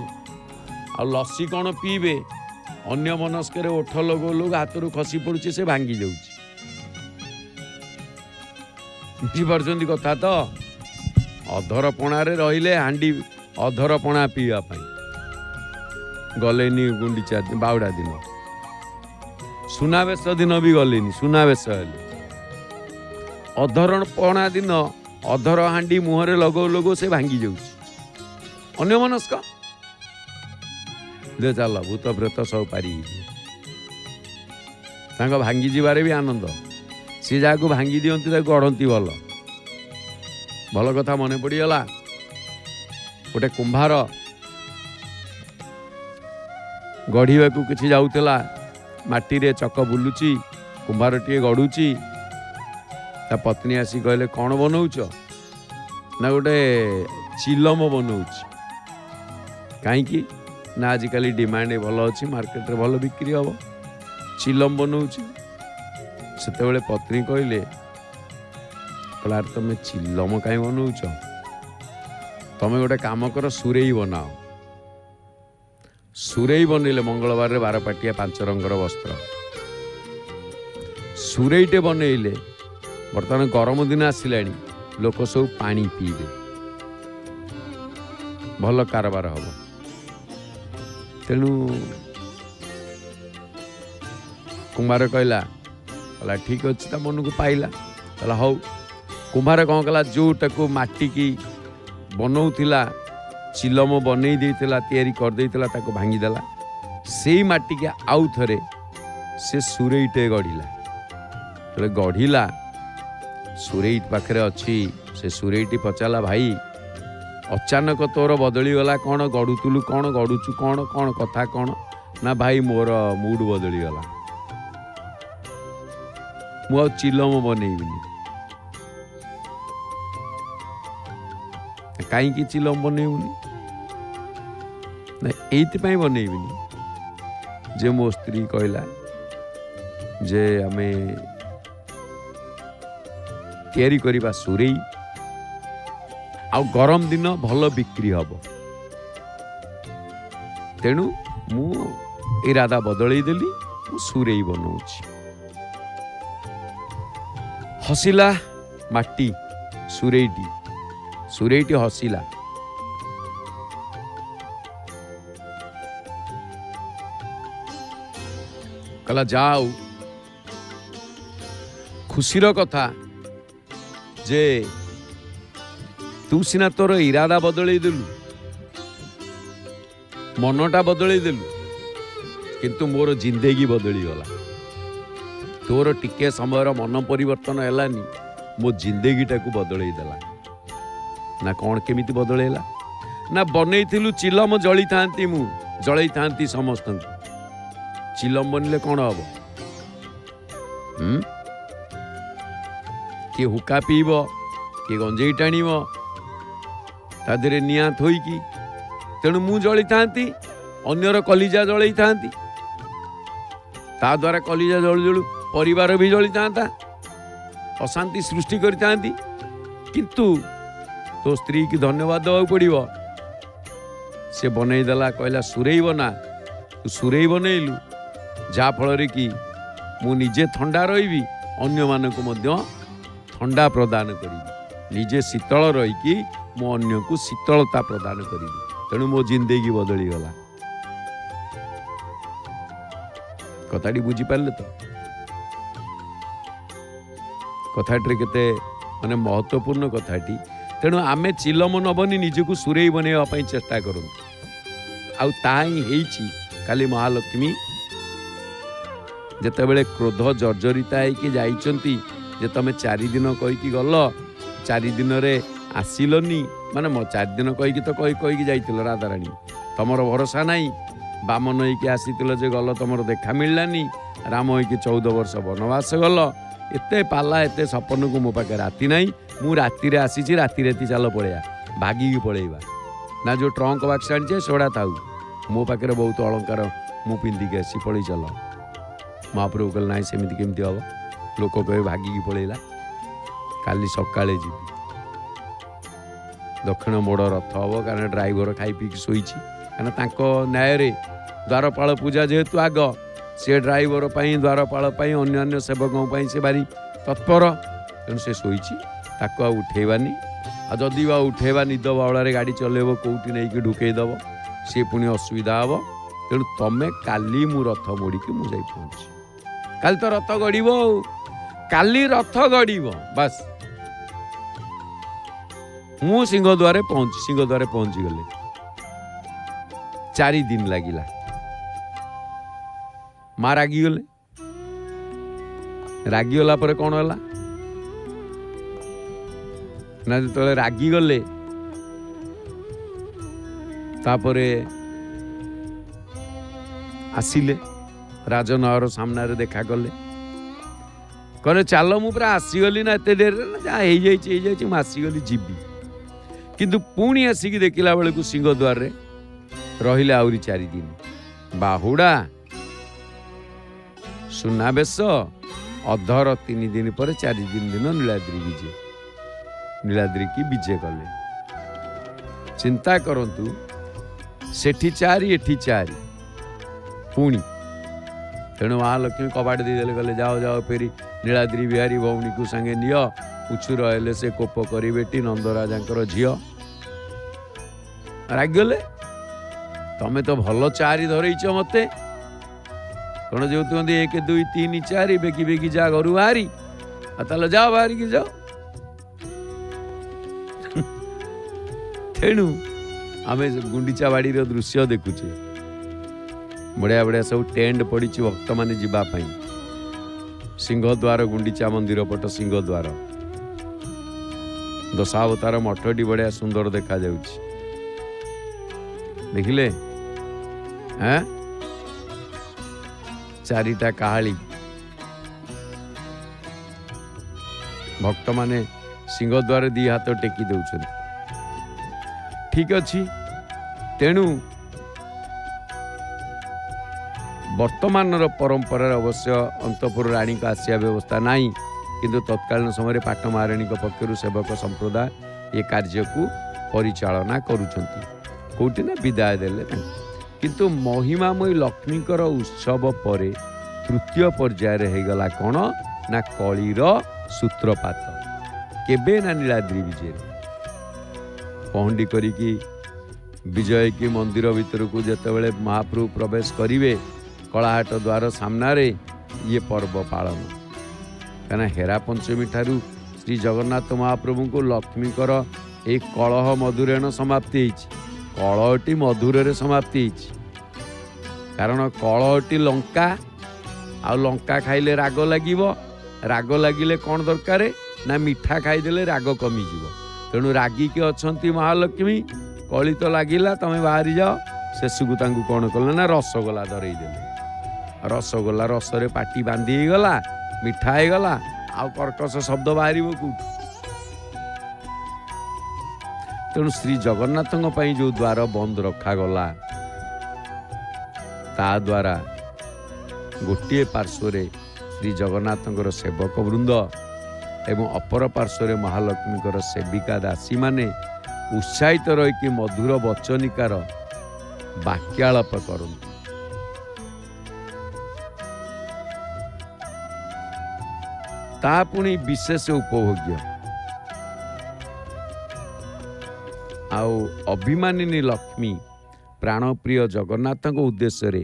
ଆଉ ଲସି କ'ଣ ପିଇବେ? ଅନ୍ୟ ମନସ୍କରେ ଓଠ ଲଗଉ ଲଗଉ ହାତରୁ ଖସି ପଡ଼ୁଛି, ସେ ଭାଙ୍ଗି ଯାଉଛି। ବୁଝିପାରୁଛନ୍ତି କଥା ତ? ଅଧରପଣାରେ ରହିଲେ ହାଣ୍ଡି ଅଧରପଣା ପିଇବା ପାଇଁ ଗଲେନି ଗୁଣ୍ଡିଚା ବାହୁଡ଼ା ଦିନ, ସୁନାବେଶ ଦିନ ବି ଗଲେନି, ସୁନାବେଶ ହେଲେ। ଅଧରପଣା ଦିନ ଅଧର ହାଣ୍ଡି ମୁହଁରେ ଲଗଉ ଲଗଉ ସେ ଭାଙ୍ଗି ଯାଉଛି, ଅନ୍ୟମନସ୍କ। ଦେ ଚାଲ ଭୂତ ପ୍ରେତ ସବୁ ପାରି ହେଇଯିବ। ତାଙ୍କ ଭାଙ୍ଗି ଯିବାରେ ବି ଆନନ୍ଦ। ସେ ଯାହାକୁ ଭାଙ୍ଗି ଦିଅନ୍ତି ତାକୁ ଗଢ଼ନ୍ତି ଭଲ। ଭଲ କଥା ମନେ ପଡ଼ିଗଲା, ଗୋଟେ କୁମ୍ଭାର ଗଢ଼ିବାକୁ କିଛି ଯାଉଥିଲା, ମାଟିରେ ଚକ ବୁଲୁଛି, କୁମ୍ଭାରଟିଏ ଗଢ଼ୁଛି। ତା ପତ୍ନୀ ଆସି କହିଲେ, କ'ଣ ବନଉଛ? ନା ଗୋଟେ ଚିଲମ ବନଉଛି। କାହିଁକି? ନା ଆଜିକାଲି ଡିମାଣ୍ଡ ଭଲ ଅଛି, ମାର୍କେଟରେ ଭଲ ବିକ୍ରି ହେବ, ଚିଲମ ବନଉଛି। ସେତେବେଳେ ପତ୍ନୀ କହିଲେ, ଆରେ ତମେ ଚିଲମ କାହିଁ ବନଉଛ? ତମେ ଗୋଟେ କାମ କର, ସୁରେଇ ବନାଅ। ସୁରେଇ ବନେଇଲେ ମଙ୍ଗଳବାରରେ 12 ପାଟିଆ 5 ରଙ୍ଗର ବସ୍ତ୍ର, ସୁରେଇଟେ ବନେଇଲେ ବର୍ତ୍ତମାନ ଗରମ ଦିନ ଆସିଲାଣି, ଲୋକ ସବୁ ପାଣି ପିଇବେ, ଭଲ କାରବାର ହବ। ତେଣୁ କୁମ୍ଭାର କହିଲା ଠିକ ଅଛି, ତା ମନକୁ ପାଇଲା। କହିଲା ହଉ। କୁମ୍ଭାର କ'ଣ କଲା, ଯେଉଁଟାକୁ ମାଟିକି ବନଉଥିଲା, ଚିଲମ ବନେଇ ଦେଇଥିଲା, ତିଆରି କରିଦେଇଥିଲା, ତାକୁ ଭାଙ୍ଗିଦେଲା। ସେଇ ମାଟିକି ଆଉ ଥରେ ସେ ସୁରେଇଟେ ଗଢ଼ିଲା। ଯେତେବେଳେ ଗଢ଼ିଲା, ସୁରେଇ ପାଖରେ ଅଛି, ସେ ସୁରେଇଟି ପଚାରିଲା, ଭାଇ ଅଚାନକ ତୋର ବଦଳିଗଲା କ'ଣ? ଗଢ଼ୁଥିଲୁ କ'ଣ? ଗଢ଼ୁଛୁ କ'ଣ? କ'ଣ କଥା କ'ଣ? ନା ଭାଇ ମୋର ମୁଡ୍ ବଦଳିଗଲା, ମୁଁ ଆଉ ଚିଲମ ବନେଇବିନି। କାହିଁକି ଚିଲମ ବନେଇବୁନି? ନା ଏଇଥିପାଇଁ ବନେଇବିନି ଯେ ମୋ ସ୍ତ୍ରୀ କହିଲା ଯେ ଆମେ ତିଆରି କରିବା ସୁରେଇ, ଆଉ ଗରମ ଦିନ ଭଲ ବିକ୍ରି ହବ, ତେଣୁ ମୁଁ ଇରାଦା ବଦଳେଇ ଦେଲି, ମୁଁ ସୁରେଇ ବନଉଛି। ହସିଲା ମାଟି, ସୁରେଇଟି ହସିଲା। କହିଲା ଯାଉ, ଖୁସିର କଥା ଯେ ତୁ ସିନା ତୋର ଇରାଦା ବଦଳେଇ ଦେଲୁ, ମନଟା ବଦଳେଇ ଦେଲୁ, କିନ୍ତୁ ମୋର ଜିନ୍ଦେଗୀ ବଦଳିଗଲା। ତୋର ଟିକେ ସମୟର ମନ ପରିବର୍ତ୍ତନ ହେଲାନି, ମୋ ଜିନ୍ଦେଗୀଟାକୁ ବଦଳେଇ ଦେଲା। ନା କ'ଣ କେମିତି ବଦଳେଇଲା? ନା ବନେଇଥିଲୁ ଚିଲମ, ଜଳିଥାନ୍ତି, ମୁଁ ଜଳେଇଥାନ୍ତି ସମସ୍ତଙ୍କୁ। ଚିଲମ ବନିଲେ କ'ଣ ହବ? କିଏ ହୁକା ପିଇବ, କିଏ ଗଞ୍ଜେଇ ଟାଣିବ, ତା ଦେହରେ ନିଆଁ ଥୋଇକି। ତେଣୁ ମୁଁ ଜଳିଥାନ୍ତି, ଅନ୍ୟର କଲିଜା ଜଳେଇଥାନ୍ତି, ତା ଦ୍ୱାରା କଲିଜା ଜଳୁ ଜଳୁ ପରିବାର ବି ଜଳିଥାନ୍ତା, ଅଶାନ୍ତି ସୃଷ୍ଟି କରିଥାନ୍ତି। କିନ୍ତୁ ତୋ ସ୍ତ୍ରୀ କି ଧନ୍ୟବାଦ ଦେବାକୁ ପଡ଼ିବ, ସେ ବନେଇଦେଲା, କହିଲା ସୁରେଇ ବନା। ତୁ ସୁରେଇ ବନେଇଲୁ, ଯାହାଫଳରେ କି ମୁଁ ନିଜେ ଥଣ୍ଡା ରହିବି, ଅନ୍ୟମାନଙ୍କୁ ମଧ୍ୟ ଥଣ୍ଡା ପ୍ରଦାନ କରିବି, ନିଜେ ଶୀତଳ ରହିକି ମୁଁ ଅନ୍ୟକୁ ଶୀତଳତା ପ୍ରଦାନ କରିବି। ତେଣୁ ମୋ ଜିନ୍ଦେଗୀ ବଦଳିଗଲା। କଥାଟି ବୁଝିପାରିଲେ ତ? କଥାଟିରେ କେତେ ମାନେ ମହତ୍ୱପୂର୍ଣ୍ଣ କଥାଟି। ତେଣୁ ଆମେ ଚିଲମ ନ ବନି ନିଜକୁ ସୁରେଇ ବନେଇବା ପାଇଁ ଚେଷ୍ଟା କରନ୍ତୁ। ଆଉ ତାହା ହିଁ ହେଇଛି। କାଲି ମହାଲକ୍ଷ୍ମୀ ଯେତେବେଳେ କ୍ରୋଧ ଜର୍ଜରିତା ହେଇକି ଯାଇଛନ୍ତି, ଯେ ତମେ 4 ଦିନ କହିକି ଗଲ, 4 ଦିନରେ ଆସିଲନି, ମାନେ 4 ଦିନ କହିକି ତ କହିକି ଯାଇଥିଲ ରାଧାରାଣୀ, ତମର ଭରସା ନାହିଁ। ବାମନ ହେଇକି ଆସିଥିଲ ଯେ ଗଲ, ତମର ଦେଖା ମିଳିଲାନି। ରାମ ହେଇକି 14 ବର୍ଷ ବନବାସ ଗଲ। ଏତେ ପାଲା, ଏତେ ସପନକୁ ମୋ ପାଖରେ ରାତି ନାହିଁ। ମୁଁ ରାତିରେ ଆସିଛି, ରାତି ଚାଲ ପଳେଇବା, ଭାଗିକି ପଳେଇବା। ନା ଯେଉଁ ଟ୍ରଙ୍କ ବାକ୍ସ ଆଣିଛେ ସେଗୁଡ଼ା ଥାଉ, ମୋ ପାଖରେ ବହୁତ ଅଳଙ୍କାର, ମୁଁ ପିନ୍ଧିକି ଆସି ପଳେଇ ଚାଲ। ମହାପ୍ରଭୁ କହିଲେ ନାହିଁ, ସେମିତି କେମିତି ହେବ? ଲୋକ କହିବେ ଭାଗିକି ପଳେଇଲା। କାଲି ସକାଳେ ଯିବି, ଦକ୍ଷିଣ ମୋଡ଼ ରଥ ହେବ, କାରଣ ଡ୍ରାଇଭର ଖାଇ ପିଇକି ଶୋଇଛି। କାରଣ ତାଙ୍କ ନ୍ୟାୟରେ ଦ୍ୱାରପାଳ ପୂଜା ଯେହେତୁ ଆଗ, ସେ ଡ୍ରାଇଭର ପାଇଁ, ଦ୍ୱାରପାଳ ପାଇଁ, ଅନ୍ୟାନ୍ୟ ସେବକଙ୍କ ପାଇଁ ସେ ଭାରି ତତ୍ପର। ତେଣୁ ସେ ଶୋଇଛି। ତାକୁ ଆଉ ଉଠେଇବାନି। ଆଉ ଯଦି ବା ଉଠେଇବା ନିଦ ବାଉଳାରେ ଗାଡ଼ି ଚଲେଇବ, କେଉଁଠି ନେଇକି ଢୁକେଇଦେବ, ସିଏ ପୁଣି ଅସୁବିଧା ହେବ। ତେଣୁ ତମେ କାଲି ମୁଁ ରଥ ମୋଡ଼ିକି ମୁଁ ଯାଇ ପହଞ୍ଚି। କାଲି ତ ରଥ ଗଡ଼ିବ, ଆଉ କାଲି ରଥ ଗଡ଼ିବ ବାସ୍। ମୁଁ ସିଂହଦ୍ୱାରେ ପହଞ୍ଚିଗଲେ 4 ଦିନ ଲାଗିଲା। ମା ରାଗିଗଲା ପରେ କ'ଣ ହେଲା ନା, ଯେତେବେଳେ ରାଗିଗଲେ ତାପରେ ଆସିଲେ ରାଜନହର ସାମ୍ନାରେ ଦେଖା କଲେ। କହିଲେ ଚାଲ, ମୁଁ ପୁରା ଆସିଗଲି ନା ଏତେ ଡେରିରେ, ନା ଯାହା ହେଇଯାଇଛି ମୁଁ ଆସିଗଲି, ଯିବି। କିନ୍ତୁ ପୁଣି ଆସିକି ଦେଖିଲା ବେଳକୁ ସିଂହଦ୍ୱାରରେ ରହିଲେ ଆହୁରି 4 ଦିନ। ବାହୁଡ଼ା, ସୁନାବେଶ, ଅଧର 3 ଦିନ ପରେ 4 ଦିନ ନୀଳାଦ୍ରିକି ବିଜେ କଲେ। ଚିନ୍ତା କରନ୍ତୁ, ସେଠି 4 ଏଠି 4 ପୁଣି। ତେଣୁ ମହାଲକ୍ଷ୍ମୀ କବାଟ ଦେଇଦେଲେ, ଗଲେ ଯାଅ ଫେରି ନୀଳାଦ୍ରି ବିହାରୀ ଭଉଣୀକୁ ସାଙ୍ଗେ ନିଅ, ଉଛୁର ହେଲେ ସେ କୋପ କରିବେଟି ନନ୍ଦରାଜାଙ୍କର ଝିଅ। ରାଗିଗଲେ, ତମେ ତ ଭଲ 4 ଧରେଇଛ ମତେ, କ'ଣ ଯୋଉ କୁହନ୍ତି 1 2 3 4 ବେଗି ଯା ଘରୁ ବାହାରି। ଆଉ ତାହେଲେ ଯାଅ, ବାହାରିକି ଯାଅ। ତେଣୁ ଆମେ ଗୁଣ୍ଡିଚା ବାଡ଼ିର ଦୃଶ୍ୟ ଦେଖୁଛେ, ବଢ଼ିଆ ସବୁ ଟେଣ୍ଟ ପଡ଼ିଛି ଭକ୍ତମାନେ ଯିବା ପାଇଁ। ସିଂହଦ୍ୱାର, ଗୁଣ୍ଡିଚା ମନ୍ଦିର ପଟ ସିଂହଦ୍ୱାର, ଦଶାବତାର ମଠଟି ବଢ଼ିଆ ସୁନ୍ଦର ଦେଖାଯାଉଛି। ଦେଖିଲେ 4ଟା କାହାଳି, ଭକ୍ତମାନେ ସିଂହଦ୍ୱାରରେ 2 ହାତ ଟେକି ଦେଉଛନ୍ତି। ଠିକ ଅଛି। ତେଣୁ ବର୍ତ୍ତମାନର ପରମ୍ପରାରେ ଅବଶ୍ୟ ଅନ୍ତପୁର ରାଣୀଙ୍କ ଆସିବା ବ୍ୟବସ୍ଥା ନାହିଁ, କିନ୍ତୁ ତତ୍କାଳୀନ ସମୟରେ ପାଟ ମହାରାଣୀଙ୍କ ପକ୍ଷରୁ ସେବକ ସମ୍ପ୍ରଦାୟ ଏ କାର୍ଯ୍ୟକୁ ପରିଚାଳନା କରୁଛନ୍ତି। କେଉଁଠି ନା ବିଦାୟ ଦେଲେ ତାଙ୍କୁ। କିନ୍ତୁ ମହିମାମୟୀ ଲକ୍ଷ୍ମୀଙ୍କର ଉତ୍ସବ ପରେ ତୃତୀୟ ପର୍ଯ୍ୟାୟରେ ହେଇଗଲା କ'ଣ ନା କଳିର ସୂତ୍ରପାତ। କେବେ ନା ନୀଳାଦ୍ରି ବିଜେରେ ପହଣ୍ଡି କରିକି ବିଜୟ ହେଇକି ମନ୍ଦିର ଭିତରକୁ ଯେତେବେଳେ ମହାପ୍ରଭୁ ପ୍ରବେଶ କରିବେ, କଳାହାଟ ଦ୍ୱାର ସାମ୍ନାରେ ଇଏ ପର୍ବ ପାଳନ। କାହିଁକିନା ହେରା ପଞ୍ଚମୀ ଠାରୁ ଶ୍ରୀ ଜଗନ୍ନାଥ ମହାପ୍ରଭୁଙ୍କୁ ଲକ୍ଷ୍ମୀଙ୍କର ଏଇ କଳହ ମଧୁରେଣ ସମାପ୍ତି ହେଇଛି। କଳହଟି ମଧୁରରେ ସମାପ୍ତି ହେଇଛି, କାରଣ କଳହଟି ଲଙ୍କା, ଆଉ ଲଙ୍କା ଖାଇଲେ ରାଗ ଲାଗିବ। ରାଗ ଲାଗିଲେ କ'ଣ ଦରକାର ନା ମିଠା ଖାଇଦେଲେ ରାଗ କମିଯିବ। ତେଣୁ ରାଗିକି ଅଛନ୍ତି ମହାଲକ୍ଷ୍ମୀ, କଳି ତ ଲାଗିଲା, ତମେ ବାହାରି ଯାଅ। ଶେଷକୁ ତାଙ୍କୁ କ'ଣ କଲେ ନା ରସଗୋଲା ଧରେଇ ଦେଲେ। ରସଗୋଲା ରସରେ ପାଟି ବାନ୍ଧି ହେଇଗଲା, ମିଠା ହେଇଗଲା, ଆଉ କର୍କଶ ଶବ୍ଦ ବାହାରିବ କୋଉଠୁ? ତେଣୁ ଶ୍ରୀ ଜଗନ୍ନାଥଙ୍କ ପାଇଁ ଯେଉଁ ଦ୍ୱାର ବନ୍ଦ ରଖାଗଲା, ତା ଦ୍ୱାରା ଗୋଟିଏ ପାର୍ଶ୍ୱରେ ଶ୍ରୀ ଜଗନ୍ନାଥଙ୍କର ସେବକ ବୃନ୍ଦ ଏବଂ ଅପର ପାର୍ଶ୍ୱରେ ମହାଲକ୍ଷ୍ମୀଙ୍କର ସେବିକା ଦାସୀମାନେ ଉତ୍ସାହିତ ରହିକି ମଧୁର ବଚନିକାର ବାକ୍ୟାଳାପ କରନ୍ତି। ତାହା ପୁଣି ବିଶେଷ ଉପଭୋଗ୍ୟ। ଆଉ ଅଭିମାନିନୀ ଲକ୍ଷ୍ମୀ ପ୍ରାଣପ୍ରିୟ ଜଗନ୍ନାଥଙ୍କ ଉଦ୍ଦେଶ୍ୟରେ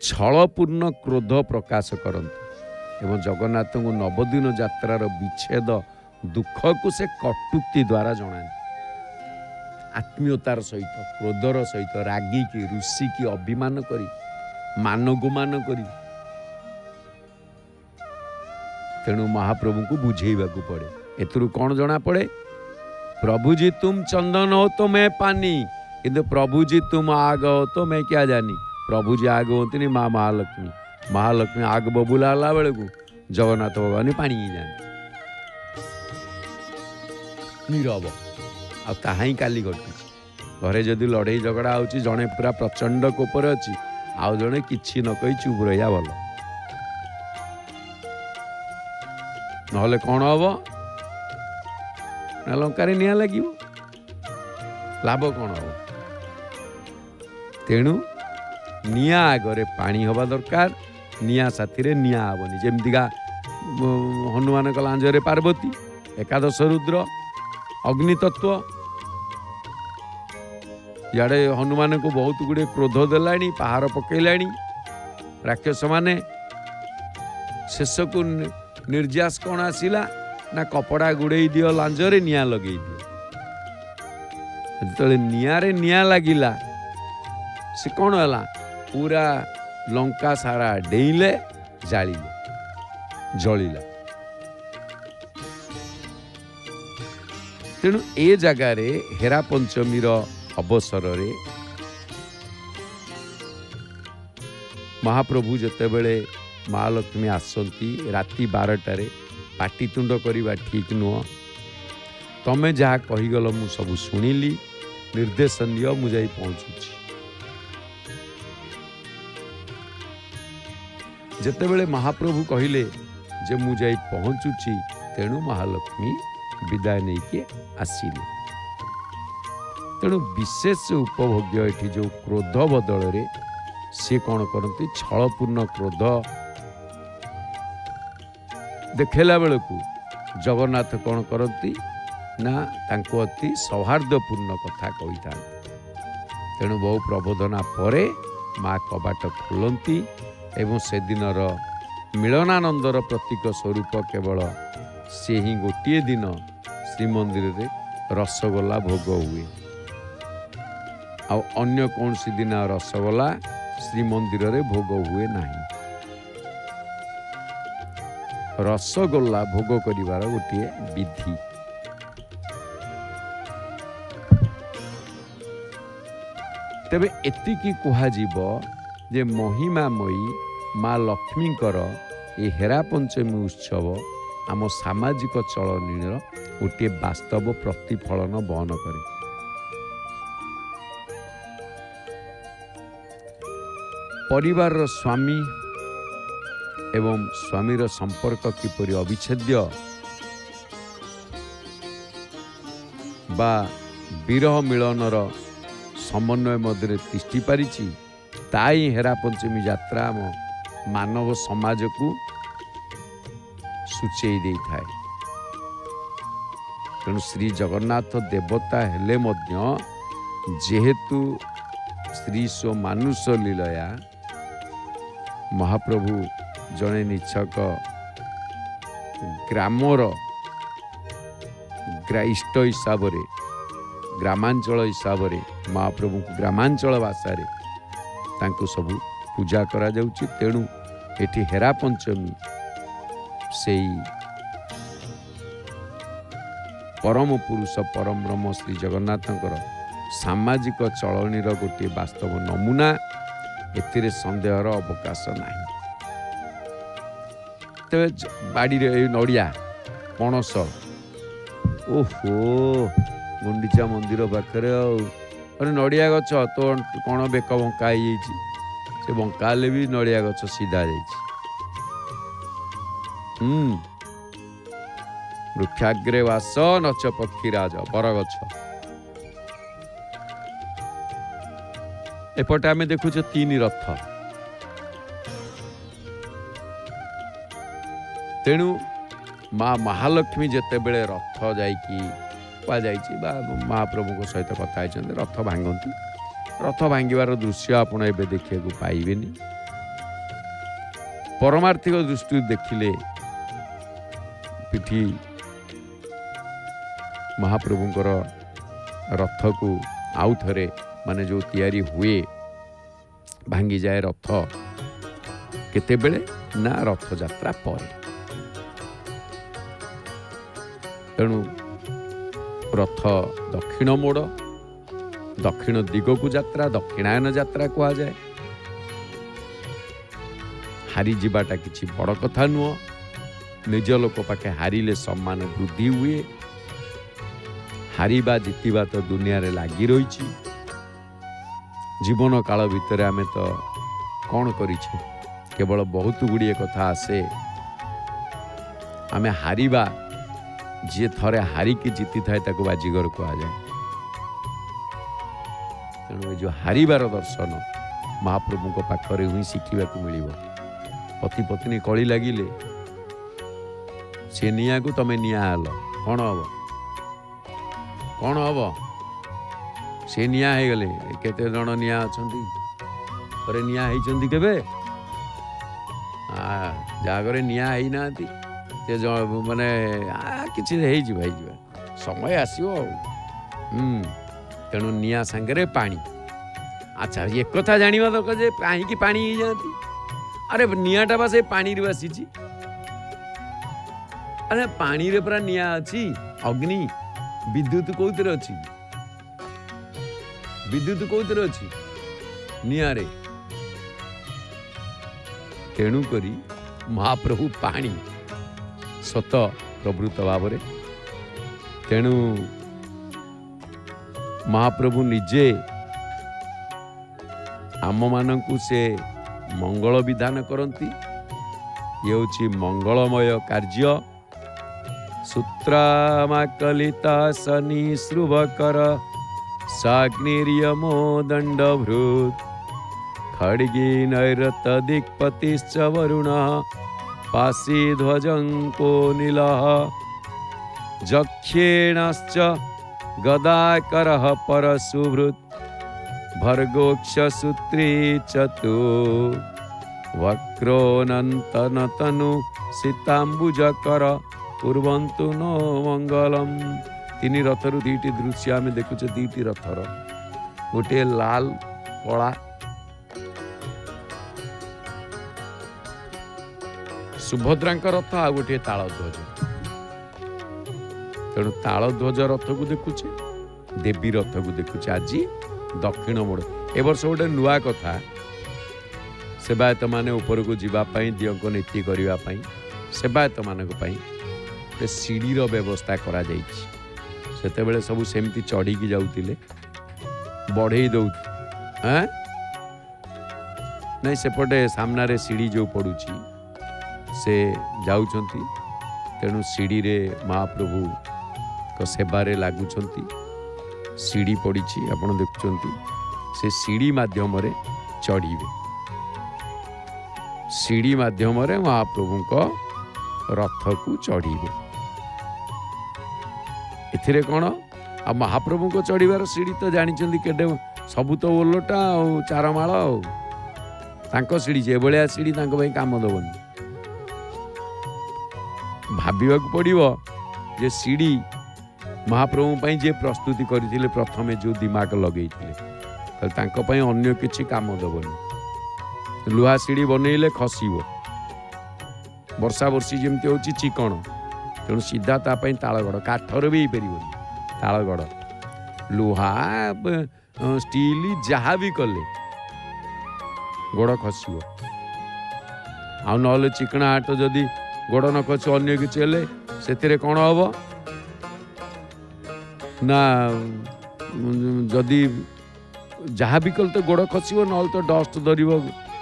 ଛଳପୂର୍ଣ୍ଣ କ୍ରୋଧ ପ୍ରକାଶ କରନ୍ତି ଏବଂ ଜଗନ୍ନାଥଙ୍କୁ ନବଦିନ ଯାତ୍ରାର ବିଚ୍ଛେଦ ଦୁଃଖକୁ ସେ କଟୁକ୍ତି ଦ୍ୱାରା ଜଣାନ୍ତି। ଆତ୍ମୀୟତାର ସହିତ, କ୍ରୋଧର ସହିତ, ରାଗିକି, ରୁଷିକି, ଅଭିମାନ କରି, ମାନଗୁମାନ କରି। ତେଣୁ ମହାପ୍ରଭୁଙ୍କୁ ବୁଝେଇବାକୁ ପଡ଼େ। ଏଥିରୁ କ'ଣ ଜଣାପଡ଼େ? ପ୍ରଭୁଜୀ ତୁମ ଚନ୍ଦନ ହୋ ତ ମେ ପାନି, କିନ୍ତୁ ପ୍ରଭୁଜୀ ତୁମ ଆଗ ହୋ ତ ମେ କ୍ୟା ଜାନି। ପ୍ରଭୁଜୀ ଆଗ ହୁଅନ୍ତିନି, ମା ମହାଲକ୍ଷ୍ମୀ। ମହାଲକ୍ଷ୍ମୀ ଆଗ ବବୁଲା ହେଲା ବେଳକୁ ଜଗନ୍ନାଥ ଭଗବାନ ପାଣି ହେଇଯାଆନ୍ତି। ନୀରବ। ଆଉ ତାହା ହିଁ କାଲି ଘଟୁଛି। ଘରେ ଯଦି ଲଢ଼େଇ ଝଗଡ଼ା ହେଉଛି, ଜଣେ ପୁରା ପ୍ରଚଣ୍ଡ କୋପରେ ଅଛି, ଆଉ ଜଣେ କିଛି ନ କହି ଚୁପ୍ ରହିବା ଭଲ। ନହେଲେ କ'ଣ ହବ ନା ଲଙ୍କାରେ ନିଆଁ ଲାଗିବ, ଲାଭ କ'ଣ ହବ? ତେଣୁ ନିଆଁ ଆଗରେ ପାଣି ହେବା ଦରକାର, ନିଆଁ ସାଥିରେ ନିଆଁ ହେବନି। ଯେମିତିକା ହନୁମାନଙ୍କ ଲାଞ୍ଜରେ ପାର୍ବତୀ, ଏକାଦଶ ରୁଦ୍ର ଅଗ୍ନିତତ୍ଵ। ଇଆଡ଼େ ହନୁମାନଙ୍କୁ ବହୁତ ଗୁଡ଼ିଏ କ୍ରୋଧ ଦେଲାଣି, ପାହାର ପକେଇଲାଣି ରାକ୍ଷସ ମାନେ। ଶେଷକୁ ନିର୍ଯାସ କ'ଣ ଆସିଲା ନା କପଡ଼ା ଗୁଡ଼େଇ ଦିଅ ଲାଞ୍ଜରେ, ନିଆଁ ଲଗେଇ ଦିଅ। ଯେତେବେଳେ ନିଆଁରେ ନିଆଁ ଲାଗିଲା ସେ କ'ଣ ହେଲା, ପୁରା ଲଙ୍କା ସାରା ଡେଇଁଲେ, ଜାଳିଲେ, ଜଳିଲା। ତେଣୁ ଏ ଜାଗାରେ ହେରା ପଞ୍ଚମୀର ଅବସରରେ ମହାପ୍ରଭୁ ଯେତେବେଳେ ମହାଲକ୍ଷ୍ମୀ ଆସନ୍ତି ରାତି 12ଟାରେ, ପାଟିତୁଣ୍ଡ କରିବା ଠିକ୍ ନୁହଁ। ତମେ ଯାହା କହିଗଲ ମୁଁ ସବୁ ଶୁଣିଲି, ନିର୍ଦ୍ଦେଶ ନିଅ, ମୁଁ ଯାଇ ପହଞ୍ଚୁଛି। ଯେତେବେଳେ ମହାପ୍ରଭୁ କହିଲେ ଯେ ମୁଁ ଯାଇ ପହଞ୍ଚୁଛି, ତେଣୁ ମହାଲକ୍ଷ୍ମୀ ବିଦାୟ ନେଇକି ଆସିଲେ। ତେଣୁ ବିଶେଷ ଉପଭୋଗ୍ୟ ଏଠି ଯେଉଁ କ୍ରୋଧ ବଦଳରେ ସିଏ କ'ଣ କରନ୍ତି, ଛଳପୂର୍ଣ୍ଣ କ୍ରୋଧ ଦେଖାଇଲା ବେଳକୁ ଜଗନ୍ନାଥ କ'ଣ କରନ୍ତି ନା ତାଙ୍କୁ ଅତି ସୌହାର୍ଦ୍ଦ୍ୟପୂର୍ଣ୍ଣ କଥା କହିଥାନ୍ତି। ତେଣୁ ବହୁ ପ୍ରବୋଧନା ପରେ ମା କବାଟ ଖୋଲନ୍ତି ଏବଂ ସେଦିନର ମିଳନାନନ୍ଦର ପ୍ରତୀକ ସ୍ୱରୂପ କେବଳ ସେ ହିଁ ଗୋଟିଏ ଦିନ ଶ୍ରୀମନ୍ଦିରରେ ରସଗୋଲା ଭୋଗ ହୁଏ। ଆଉ ଅନ୍ୟ କୌଣସି ଦିନ ରସଗୋଲା ଶ୍ରୀମନ୍ଦିରରେ ଭୋଗ ହୁଏ ନାହିଁ। ରସଗୋଲା ଭୋଗ କରିବାର ଗୋଟିଏ ବିଧି। ତେବେ ଏତିକି କୁହାଯିବ ଯେ ମହିମାମୟୀ ମା ଲକ୍ଷ୍ମୀଙ୍କର ଏ ହେରା ପଞ୍ଚମୀ ଉତ୍ସବ ଆମ ସାମାଜିକ ଚଳନୀର ଗୋଟିଏ ବାସ୍ତବ ପ୍ରତିଫଳନ ବହନ କରେ। ପରିବାରର ସ୍ୱାମୀ ଏବଂ ସ୍ୱାମୀର ସମ୍ପର୍କ କିପରି ଅବିଚ୍ଛେଦ୍ୟ ବା ବିରହ ମିଳନର ସମନ୍ୱୟ ମଧ୍ୟରେ ତିଷ୍ଠି ପାରିଛି, ତା ହିଁ ହେରା ପଞ୍ଚମୀ ଯାତ୍ରା ଆମ ମାନବ ସମାଜକୁ ସୂଚେଇ ଦେଇଥାଏ। ତେଣୁ ଶ୍ରୀ ଜଗନ୍ନାଥ ଦେବତା ହେଲେ ମଧ୍ୟ ଯେହେତୁ ଶ୍ରୀ ସ୍ୱ ମାନୁଷ ଲୀଳୟା ମହାପ୍ରଭୁ ଜଣେ ନିଚ୍ଛକ ଗ୍ରାମର ଇଷ୍ଟ ହିସାବରେ, ଗ୍ରାମାଞ୍ଚଳ ହିସାବରେ ମହାପ୍ରଭୁଙ୍କୁ ଗ୍ରାମାଞ୍ଚଳ ଭାଷାରେ ତାଙ୍କୁ ସବୁ ପୂଜା କରାଯାଉଛି। ତେଣୁ ଏଠି ହେରା ପଞ୍ଚମୀ ସେଇ ପରମ ପୁରୁଷ ପରମ ବ୍ରହ୍ମ ଶ୍ରୀ ଜଗନ୍ନାଥଙ୍କର ସାମାଜିକ ଚଳନୀର ଗୋଟିଏ ବାସ୍ତବ ନମୁନା। ଏଥିରେ ସନ୍ଦେହର ଅବକାଶ ନାହିଁ। ତେବେ ବାଡ଼ିରେ ଏଇ ନଡ଼ିଆ, ପଣସ, ଓହୋ ଗୁଣ୍ଡିଚା ମନ୍ଦିର ପାଖରେ ଆଉ ନଡ଼ିଆ ଗଛ ତ କ'ଣ ବେକ ବଙ୍କା ହେଇଯାଇଛି? ସେ ବଙ୍କା ହେଲେ ବି ନଡ଼ିଆ ଗଛ ସିଧା ଯାଇଛି। ବୃକ୍ଷାଗ୍ରେ ବାସ ନଚ ପକ୍ଷୀରାଜ, ବରଗଛ। ଏପଟେ ଆମେ ଦେଖୁଛୁ 3 ରଥ। ତେଣୁ ମା ମହାଲକ୍ଷ୍ମୀ ଯେତେବେଳେ ରଥ ଯାଇକି କୁହାଯାଇଛି ବା ମହାପ୍ରଭୁଙ୍କ ସହିତ କଥା ହେଇଛନ୍ତି, ରଥ ଭାଙ୍ଗନ୍ତି। ରଥ ଭାଙ୍ଗିବାର ଦୃଶ୍ୟ ଆପଣ ଏବେ ଦେଖିବାକୁ ପାଇବେନି। ପରମାର୍ଥିକ ଦୃଷ୍ଟିରୁ ଦେଖିଲେ ପିଠି ମହାପ୍ରଭୁଙ୍କର ରଥକୁ ଆଉ ଥରେ ମାନେ ଯେଉଁ ତିଆରି ହୁଏ, ଭାଙ୍ଗିଯାଏ ରଥ କେତେବେଳେ ନା ରଥଯାତ୍ରା ପରେ। ତେଣୁ ରଥ ଦକ୍ଷିଣ ମୋଡ଼, ଦକ୍ଷିଣ ଦିଗକୁ ଯାତ୍ରା, ଦକ୍ଷିଣାୟନ ଯାତ୍ରା କୁହାଯାଏ। ହାରିଯିବାଟା କିଛି ବଡ଼ କଥା ନୁହଁ। ନିଜ ଲୋକ ପାଖେ ହାରିଲେ ସମ୍ମାନ ବୃଦ୍ଧି ହୁଏ। ହାରିବା ଜିତିବା ତ ଦୁନିଆରେ ଲାଗି ରହିଛି। ଜୀବନ କାଳ ଭିତରେ ଆମେ ତ କ'ଣ କରିଛେ, କେବଳ ବହୁତ ଗୁଡ଼ିଏ କଥା ଆସେ। ଆମେ ହାରିବା, ଯିଏ ଥରେ ହାରିକି ଜିତିଥାଏ ତାକୁ ବାଜିଗର କୁହାଯାଏ। ତେଣୁ ଏ ଯେଉଁ ହାରିବାର ଦର୍ଶନ ମହାପ୍ରଭୁଙ୍କ ପାଖରେ ହିଁ ଶିଖିବାକୁ ମିଳିବ। ପତି ପତ୍ନୀ କଳି ଲାଗିଲେ, ସେ ନିଆଁକୁ ତମେ ନିଆଁ ହେଲ, କ'ଣ ହବ? କ'ଣ ହବ? ସେ ନିଆଁ ହେଇଗଲେ। କେତେ ଜଣ ନିଆଁ ଅଛନ୍ତି? ଥରେ ନିଆଁ ହେଇଛନ୍ତି କେବେ? ଯାହା ଘରେ ନିଆଁ ହେଇନାହାନ୍ତି ସେ ମାନେ କିଛି ହେଇଯିବ ସମୟ ଆସିବ ଆଉ। ତେଣୁ ନିଆଁ ସାଙ୍ଗରେ ପାଣି। ଆଚ୍ଛା, ଏକଥା ଜାଣିବା ଦରକାର ଯେ କାହିଁକି ପାଣି ହେଇଯାଆନ୍ତି? ଆରେ ନିଆଁଟା ବା ସେ ପାଣିରୁ ଆସିଛି। ଆରେ ପାଣିରେ ପୁରା ନିଆଁ ଅଛି, ଅଗ୍ନି। ବିଦ୍ୟୁତ କୋଉଥିରେ ଅଛି? ବିଦ୍ୟୁତ କୋଉଥିରେ ଅଛି? ନିଆଁରେ। ତେଣୁକରି ମହାପ୍ରଭୁ ପାଣି ସତ ପ୍ରଭୃତ ଭାବରେ। ତେଣୁ ମହାପ୍ରଭୁ ନିଜେ ଆମମାନଙ୍କୁ ସେ ମଙ୍ଗଳ ବିଧାନ କରନ୍ତି। ଇଏ ହେଉଛି ମଙ୍ଗଳମୟ କାର୍ଯ୍ୟ। ସୂତ୍ରାମାକଲିତା ଶନି ଶୃଭକର ସାଗ୍ନିର୍ୟମୋ ଦଣ୍ଡଭୃତ୍ ଖଡ୍ଗୀ ନୈରତ ଦିକ୍ପତିଶ୍ଚ ବରୁଣ ପାଶୀ ଧ୍ୱଜଙ୍କୋ ନୀଲଃ ଯକ୍ଷେଣଶ୍ଚ ଗଦାକରଃ ପରଶୁଭୃତ୍ ଭର୍ଗୋକ୍ଷସୂତ୍ରୀ ଚତୁ वक्रोऽनन्तनतनु सीताम्बुजकर कुर्वन्तु नो मंगलम। तीन रथरु दुईटी दृश्य आम देखुचे। दुईटी रथर गोटे लाल कला सुभद्रांक रथ आ गोटे तालध्वज। तेणु तालध्वज रथ को देखुचे, देवी रथ को देखुचे। आज दक्षिण मोड़ ए वर्ष गोटे नुआ कथा, सेवायत माने ऊपर को जीवाई दियों को नीति करने सेवायत मान सीढ़ीर व्यवस्था करा सेतेबेले सबू सेमती चढ़ी जाऊे बढ़ई दौ नहीं सेपटे सामने सीढ़ी जो पड़ुची से जाउछंती। तेणु सीढ़ी रे महाप्रभु को सेबारे लागुछंती। सीढ़ी पड़ी आपण देखुछंती। से सीढ़ी माध्यम रे चढ़ीबे। सीढ़ी माध्यम रे महाप्रभु को रथ को चढ़ीबे। एथिरे कौन आ महाप्रभु को चढ़ीबार सीढ़ी तो जानिछंती केडे सबू तो ओलटा आ चारमाଳ आ तांको सीढ़ी जे भलिया सीढ़ी तांको भाई काम दबनी। भाबिबा को पड़िबो जे सीढ़ी महाप्रभु पई जे प्रस्तुति करथिले प्रथमे जो दिमाग लगेइथिले तांको पई अन्य किछि काम दबनी। लुहा सीढ़ी बनइले खसिबो, वर्षा वर्षी जमती होची चिकण। तेणु सीधा तापाई तालगड़ काठर भी पारिबनी। तालगड़ लुहा स्टील जहाँ भी कले गोड़ खसिबो। आ नले चिकना हाट जदि गोड़ न खसु अन्य किछि हेले सेतिरे कोन हबो ना जदि जहाँ भी कल तो गोड़ खसिबो नल तो डस्ट धरिबो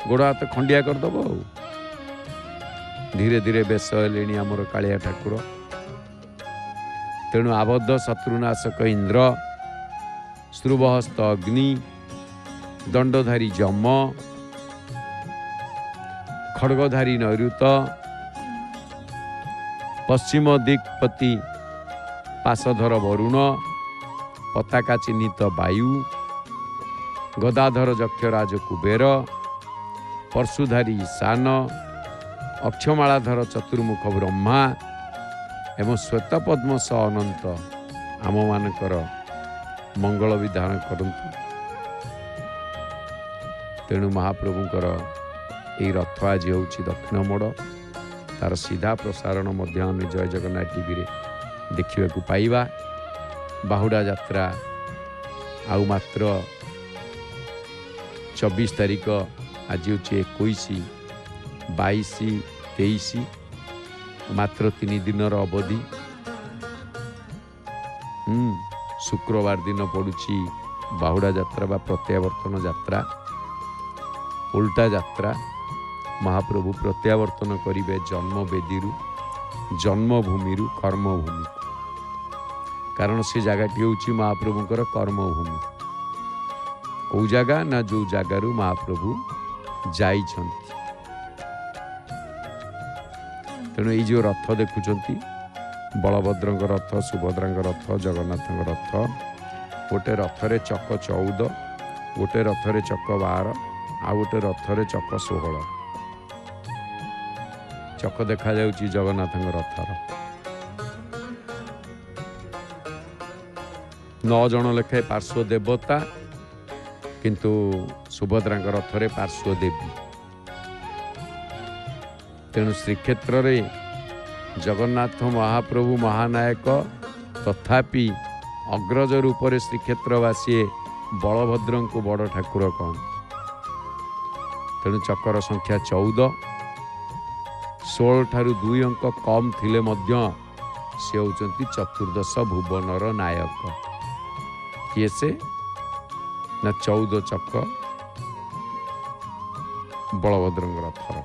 गोड़ हाथ खंडिया करदब। धीरे धीरे बेश हेलेनी आमर कालिया ठाकुर। तेणु आबद्ध शत्रुनाशक इंद्र, श्रुवहस्त अग्नि, दंडधारी जम, खड्गधारी नैऋत, पश्चिम दिक्पति पाशधर वरुण, पताका चिन्हित वायु, गदाधर जक्षराज कुबेर, परशुधारी ईशान, अक्षमालाधर चतुर्मुख ब्रह्मा एवं श्वेत पद्म स अनंत आम मानकर मंगल विधान करंतु। तेणु महाप्रभुंकर यही रथ आज होउछि दक्षिण मोड़। तार सीधा प्रसारण मध्य आम जय जगन्नाथ टीवी रे देखिबाकू पाइबा। बाहुडा यात्रा आउ मात्र 24 तारिख, आज होछि 21, 22, 23 मात्र 3 दिनर अवधि। शुक्रवार दिन पड़ुछि बाहुडा यात्रा बा प्रत्यावर्तन यात्रा, उल्टा यात्रा। महाप्रभु प्रत्यावर्तन करिवे जन्मवेदी जन्मभूमि कर्मभूमि। कारण से जगहटी होउछि महाप्रभुंकर कर्मभूमि। कौ जगह ना जो जगार महाप्रभु जाइछन्ति। तेणु ये जो रथ देखुंट बलभद्र रथ, सुभद्रा रथ, जगन्नाथ रथ। गोटे रथरे चक 14, गोटे रथरे चक 12, आ गोटे रथरे चक 16 चक देखा जाउची जगन्नाथ रथर। 9 जन लेखाए पार्श्व देवता, किंतु सुभद्रा रथरे पार्श्व देवी। तेणु श्रीक्षेत्र रे जगन्नाथ महाप्रभु महानायक, तथापि अग्रज रूप से श्रीक्षेत्रवासी बलभद्र को बड़ ठाकुर कहते। तेणु चकर संख्या 14, 16 ठारू 2 अंक कम थिले मध्य से होचंती चतुर्दश भुवनर नायक। किए से ना 14 चक बलभद्र रथर।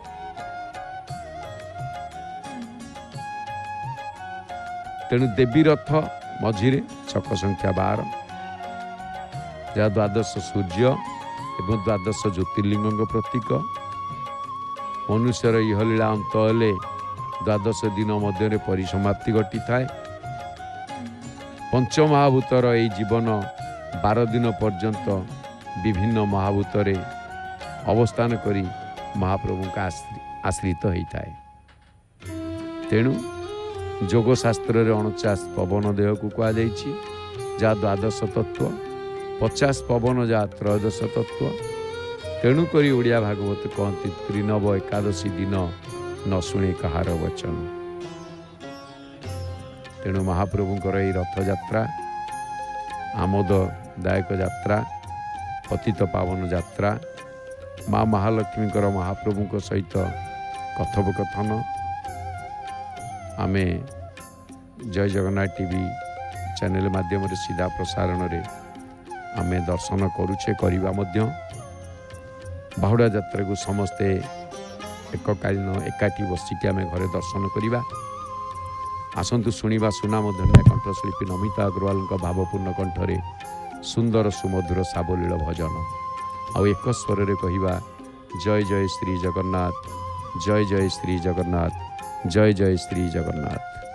तेणु देवी रथ मझिरे चक संख्या 12, जहाँ 12 सूर्य एवं 12 ज्योतिर्लिंग प्रतीक। मनुष्यर इहलीला अंत हेले 12 दिन मध्य परिसमाप्ति घटी थाए। पंचमहाभूतर यही जीवन 12 दिन पर्यंत विभिन्न महाभूतरे अवस्थान करी महाप्रभु का आश्रित होता है। तेणु जोगशास्त्र 49 पवन देह को कह जहाँ 12 तत्व, 50 पवन जहाँ 13 तत्व। तेणुक ओडिया भागवत कहती त्रिनव एकादशी दिन न शुणे कहार वचन। तेणु महाप्रभुंकर यही रथयात्रा आमोददायक यात्रा, पतित पावन यात्रा, माँ महालक्ष्मीकर महाप्रभु सहित कथोपकथन आमे जय जगन्नाथ टीवी चैनल माध्यम सीधा प्रसारण रे आमे दर्शन करुचे करिबा मध्य। बाहुड़ा यात्रा को समस्ते एककालीन एकाठी बसिकी आमे घरे दर्शन करिबा। आसंतु शुणिबा सुनाम धन्य कंठशिल्पी नमिता अग्रवाल भावपूर्ण कंठरे सुंदर सुमधुर सावलील भजन आ एक स्वर रे कहिबा जय जय श्री जगन्नाथ, जय जय श्री जगन्नाथ, जय जय श्री जगन्नाथ।